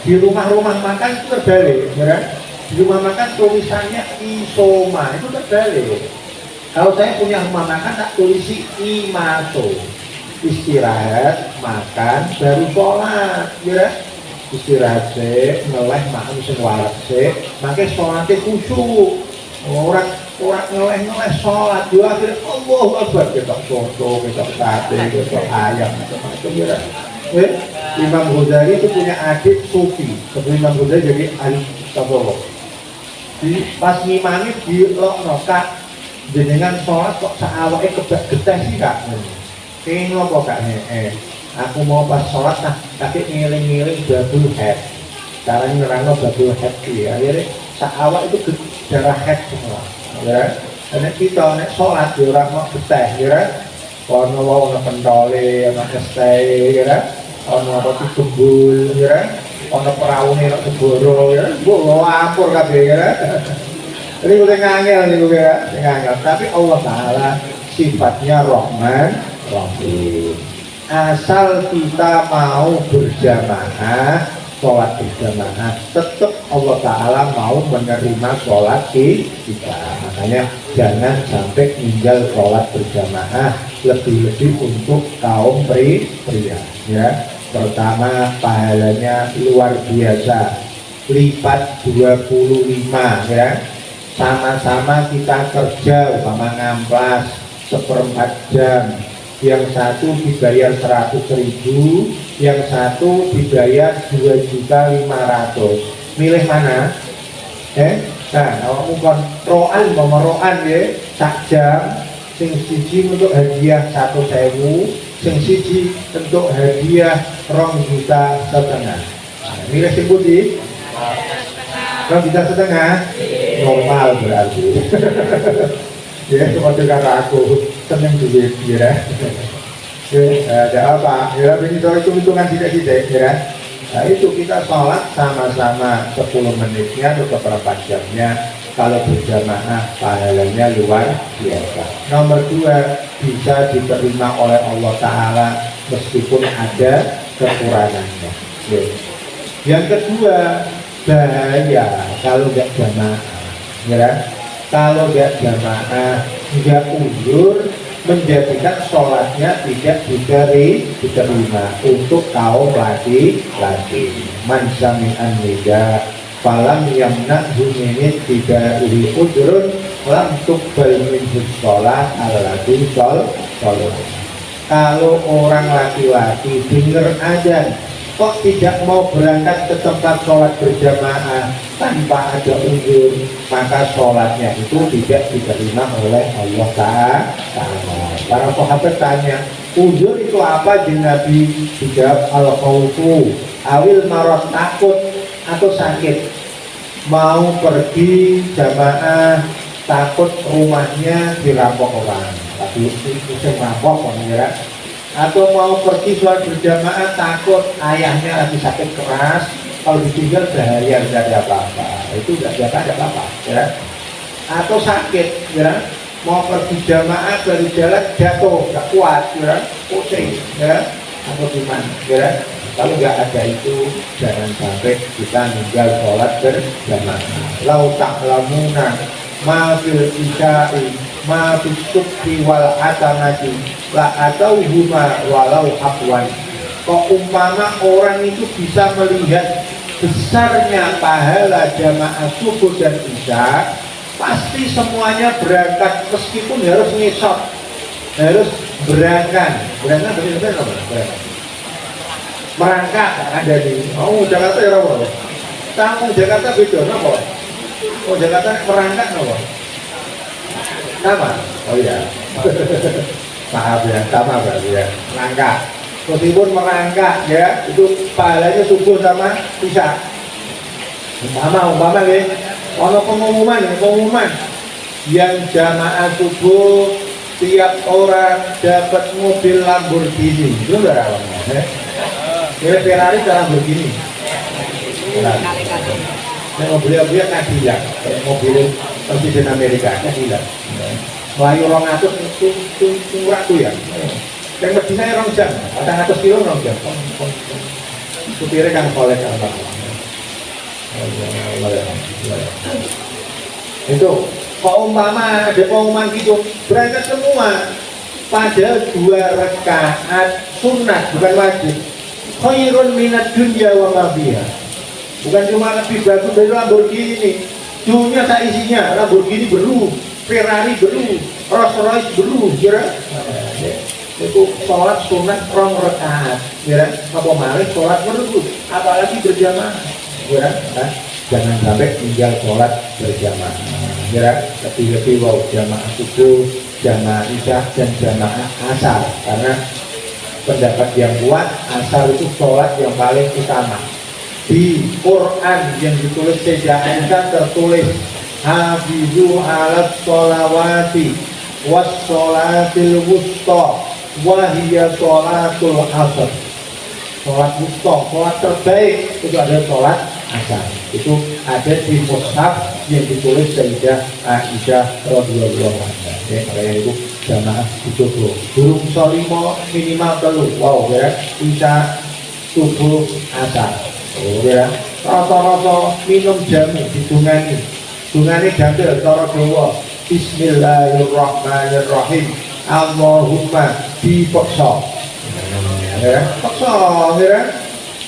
di rumah-rumah makan itu terbalik ya. Di rumah makan tulisannya isoma, itu terbalik. Kalau saya punya rumah makan tak tulisi imaso, istirahat, makan, baru sholat, ya. istirahat sik, ngeleh makan sing warak sik, mangke salate khusyuk. Orang ngeleh sholat dua akhirnya Allahu Akbar, ketok soto, ketok sate, ketok ayam, macam-macam ya. Imam Ghazali itu punya adik Sufi. Sebelum Imam Ghazali jadi ahli tasawuf. Pas ngimami di rokat jenengan sholat kok saawake kebak geteh sih kak. Ini apa kak? Aku mau pas sholat nah tapi ngiling-ngiling double head. Caranya ngerangno double head ya. Akhirnya saawak itu darah head semua. Ya, nek kita nek sholat ya ora mau geteh, ya. Ono ono pentole, ono keste, ya. Ono apa kebul, ya. Ono peraune nek seboro, ya. Mbok lapor kabeh, ya. Ini udah ngangel nih ya, ngangel. Tapi Allah Taala sifatnya Rahman, Rahim. Asal kita mau berjamaah, sholat berjamaah, tetap Allah Ta'ala mau menerima sholat kita. Makanya jangan sampai tinggal sholat berjamaah, lebih-lebih untuk kaum pria ya. Pertama pahalanya luar biasa, lipat 25 ya. Sama-sama kita kerja umpama ngamplas 1/4 jam, yang satu dibayar 100.000, yang satu dibayar 2.500.000. Milih mana? Nah, kamu kontrolan memeroan ya, sak jam, sing siji untuk hadiah 1.000, sing siji untuk hadiah 2,5 juta. Nah, milih sing pundi? 2,5 juta, normal berarti. Ya, seperti kata aku, seneng duit, ya. Ada apa? Ya, ini hitung-hitungan tidak-tidak, ya. Nah, itu kita sholat sama-sama 10 menitnya atau beberapa jamnya. Kalau berjamaah, pahalanya luar biasa. Nomor 2, bisa diterima oleh Allah Ta'ala meskipun ada kekurangannya. Ya. Yang kedua, bahaya kalau nggak jamaah, ya. Kalau nggak jamaah, nggak uzur, menjadikan sholatnya tidak diterima untuk kaum laki-laki. Man sami'an nida falam yamna'hu minit tidak uli udrun lam tuqbal minhu sholat allati sholat. Kalau orang laki-laki dengar azan kok tidak mau berangkat ke tempat sholat berjamaah tanpa ada uzur, maka sholatnya itu tidak diterima oleh Allah Ta'ala. Para sahabat tanya, uzur itu apa? Nabi dijawab, al-khawfu awil marot, takut atau sakit, mau pergi jamaah takut rumahnya dirampok orang, tapi itu merampok ya. Atau mau pergi sholat berjamaah takut ayahnya lagi sakit keras, kalau ditinggal seharian tidak ada apa-apa, itu tidak ada apa-apa ya. Atau sakit ya, mau pergi jamaah dari jalan jatuh nggak kuat ya, pusing ya, atau gimana ya. Kalau nggak ada itu jangan sampai kita ninggal sholat berjamaah. Lau ta'lamuna ma fil isya'i ma fis subhi wal atamati la atau huma walau hafwan. Kok umpama orang itu bisa melihat besarnya pahala jamaah subuh dan isya, pasti semuanya berangkat meskipun harus ngesot, harus berangkat berangkat merangkak ada di Jakarta ya apa? Kampung Jakarta beda apa? Jakarta merangkak apa? Sama? Oh iya. Maaf ya, sama berarti ya. Merangkak. Meskipun merangkak ya, itu pahalanya subuh sama isya. Umpama ya. Ono pengumuman yang jamaah subuh tiap orang dapat mobil Lamborghini. Itu enggak awalnya ya. Kira Ferrari dalam begini. Mobil-mobil Cadillac, mobil Presiden Amerika Cadillac. Melayu 200 itu murah tuh ya. Yang Medina 2 jam, 400 kilo 2 jam. Supirnya kan kolek apa? Itu umpama ada pengumuman gitu, berangkat semua. Padahal 2 rakaat sunat bukan wajib. khairun minad dunya wa ma fiha. Bukan cuma lebih bagus dari Lamborghini. Dunia tak isinya, Lamborghini beru, Ferrari beru, Rolls Royce beru, kira. Itu sholat sunat rong rakaat, kira. Apa malih sholat beru, apalagi berjamaah, kira. Jangan sampai tinggal sholat berjamaah, kira. Lebih-lebih wow jamaah subuh, jamaah isya dan jamaah asar. Karena pendapat yang kuat, asar itu sholat yang paling utama. Di Quran yang ditulis sejak Aisyah tertulis hafizu alat sholawati was sholatil wusta wahiyya sholatul asar. Sholat wusta, sholat terbaik itu ada sholat asar. Itu ada di mushaf yang ditulis Sayyidah Aisyah radhiyallahu anha. Makanya itu jamaah itu burung solimo minimal telu. Wow, ya, isya subuh asar. Oh ya, rata-rata minum jamu didungani. Dungane gandel cara Jawa. Bismillahirrahmanirrahim. Allahumma dipaksa. Ya, paksa, ya.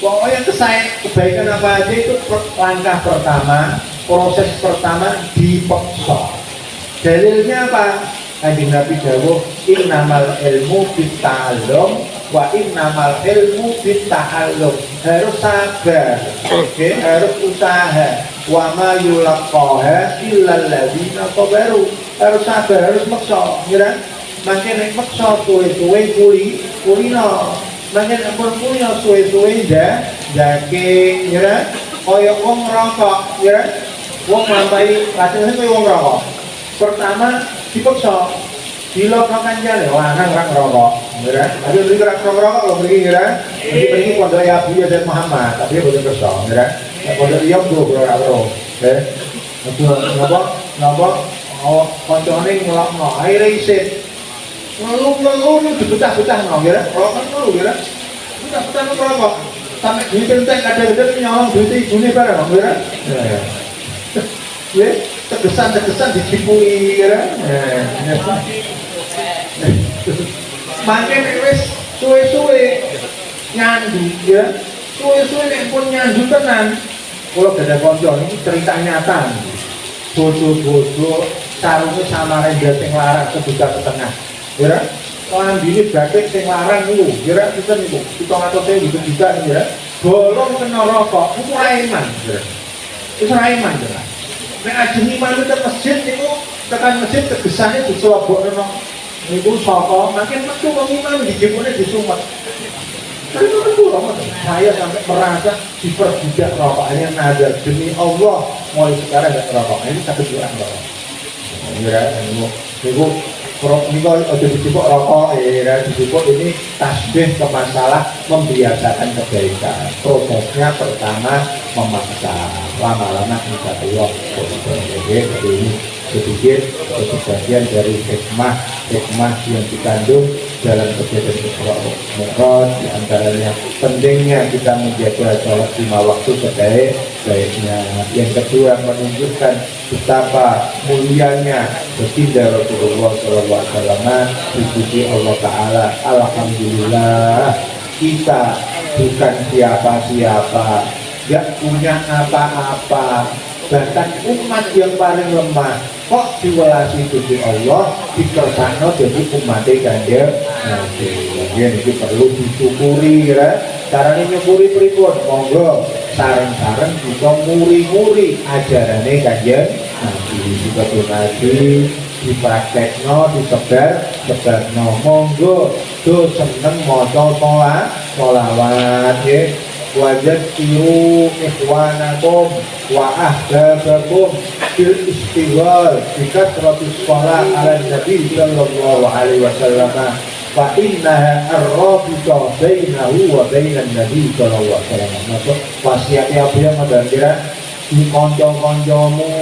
Pokoknya kebaikan apa aja itu langkah pertama, proses pertama dipaksa. Dalilnya apa? Kanjeng Nabi dawuh innamal ilmu bitta'allum wa innamal ilmu bitta'allum. Harus sabar, harus usaha. Wa ma yulaqqaha illal ladzina sabaru. Harus sabar, harus maksa, ya. Makin nek maksa suwe-suwe kulino. Makin ampun kulino suwe-suwe ndake, ya. Kaya wong ngerokok, ya. Wong nglampahi lajeng wong ngerokok. Pertama dipaksa dilokakan jalan lanang rak rokok, ya. Ada beri rak rokok lo pergi, ya. Pergi pondok ya Abu Yazid Muhammad, tapi boleh kesal, ya. Pondok Yom tuh rak rokok, ya. Itu ngapa? Oh, koncone ngelokno, akhirnya isin, ngeluh dibetah-betah no, ya. Rokok ngeluh, ya. Betah-betah rokok, sampai duit enteng kadang-kadang nyolong duit ibune bareng, ya. Ya, terkesan dicipui, ya. Makin wis suwe-suwe nyandu, ya. Suwe-suwe nek pun nyandu tenan. Kula gada kanca iki cerita nyata. Bojo-bojo sarunge samare sing larang sejuta setengah. Ya. Lambine batik sing larang niku, kira pinten niku? 700.000 juta niku, ya. Bolong kena rokok, iku ora iman, ya. Iku ora iman, ya. Nek ajeng iman ke masjid niku tekan masjid tegesane diselobokno niku saka makin metu wong iman dijebone disumet. Tapi itu saya sampai merasa diperbudak rokoknya nazar demi Allah mulai sekarang gak rokok. Ini satu bulan rokok. Niku niku ada dijupuk rokok, ya dijupuk ini tasbih ke masalah membiasakan kebaikan. Prosesnya pertama memaksa, lama-lama insya Allah. Jadi ini sedikit sebagian dari hikmah yang dikandung dalam kejadian Isra Mi'raj. Di antaranya pentingnya kita menjaga sholat 5 waktu sebaik-baiknya. Yang kedua menunjukkan betapa mulianya baginda Rasulullah SAW dipuji Allah Ta'ala. Alhamdulillah kita bukan siapa-siapa, gak punya apa-apa, bahkan umat yang paling lemah kok diwelasi Gusti Allah dikersakno dadi umate Kanjeng Nabi. Ini perlu disyukuri, ya. Carane nyukuri pripun? Monggo sareng-sareng bisa muri-muri ajarane Kanjeng Nabi. Dikabul Nabi dipraktekno, disebarno. Monggo do seneng maca sholawat, ya. Wajadkiru ikhwanakum wa ahbabakum bil istighfar bikasratis shalah ala nabi sallallahu alaihi wasallam fa innaha ar-rabita bainahu wa bainan nabi sallallahu alaihi wasallam. Maksud wasiat apa yang mandira di kanca-kancamu,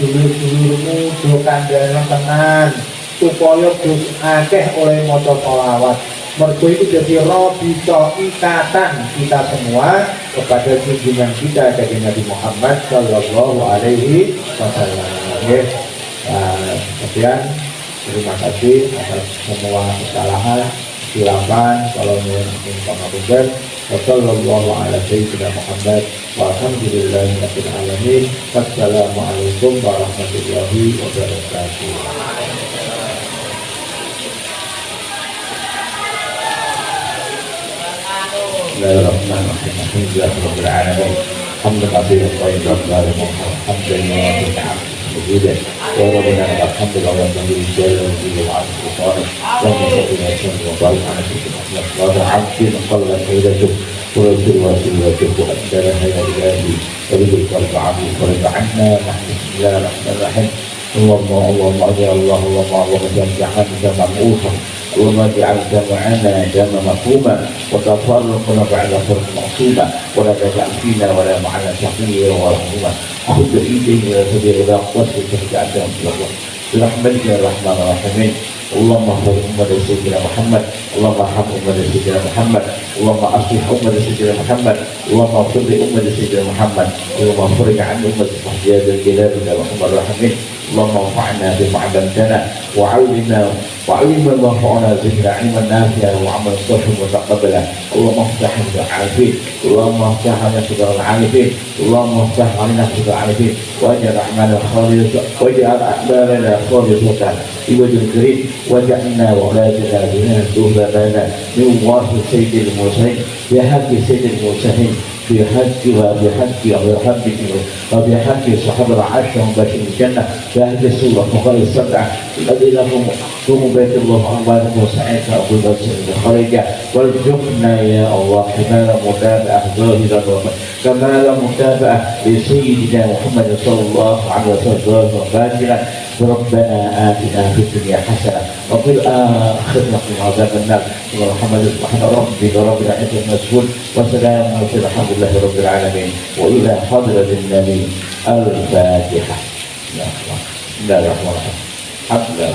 dulur-dulurmu do kandhane tenan supaya dus akeh oleh maca sholawat. Mergo itu jadi robito ikatan kita semua kepada junjungan kita dari Nabi Muhammad Sallallahu Alaihi Wasallam. Kemudian terima kasih atas semua kesalahan Silakan kalau mau komentar. Wassallallahu ala sayyidina Muhammad walhamdulillahirabbil alamin. Wassalamualaikum warahmatullahi wabarakatuh. Bismillahirrahmanirrahim. Alhamdulillahirabbil alamin. Hamdan katsiran thayyiban mubarakan hamdan yuwafiqu وجوده وربنا لك الحمد لله والحمد لله والذي وعده وصالح اللهم صل وسلم وبارك على سيدنا محمد وعلى عبده صلى سيدته ورسول وسيلته وأدى يا إلهي وبذلك العظيم فرج عنا نحن بسم الله الرحمن الرحيم اللهم اجعل اللهم جعلنا مبعوثا اللهم اجعل جمعنا جمع مفهوما وتفرقنا بعد فرق معصوما ولا تجعل فينا ولا معنا شقيا ولا محروما خذ بايدينا الى سبيل الهدى واصلح عندهم في الله برحمتك يا الرحمن الرحيم اللهم احفظ امه سيدنا محمد اللهم ارحم امه سيدنا محمد اللهم اصلح امه سيدنا محمد اللهم اغفر لامه سيدنا محمد اللهم فرج عن امه يا ذا الجلال والارحام الراحمين اللهم انفعنا بما علمتنا وعلمنا ما ينفعنا زدنا علما نافعا وعملا صالحا متقبلا اللهم افتح لنا العارفين اللهم افتح لنا صدر العارفين اللهم افتح علينا صدر العارفين واجعل اعمالنا خالصه واجعل اعمالنا خالصه بوجه الكريم واجعلنا واولادنا بنا ذهبنا من وارث سيد المرسلين بحق سيد المرسلين بحق وبحق وبحق صحاب العرش ومباشر الجنة بحق السورة فقال السبعة الذين هم بيت الله أموالهم وسعيك أبو بكر خارجة وارزقنا يا الله كمال متابعة ظاهرا كمال متابعة لسيدنا محمد صلى الله عليه وسلم وباطلا ربنا آتنا في الدنيا حسنة وفي الآخرة قنا عذاب النار محمد سبحان ربك رب العزة المسؤول وسلام على الحمد لله رب العالمين وإلى حضرة النبي الفاتحة. بسم الله الرحمن الرحيم. الحمد لله.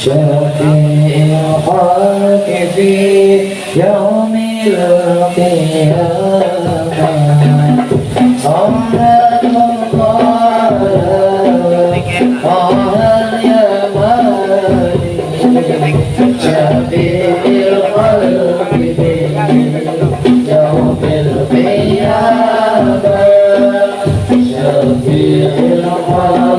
شفيع الخلق في يوم القيامة صلاة الله يا مالك شفيع الخلق في يوم القيامة شفيع الخلق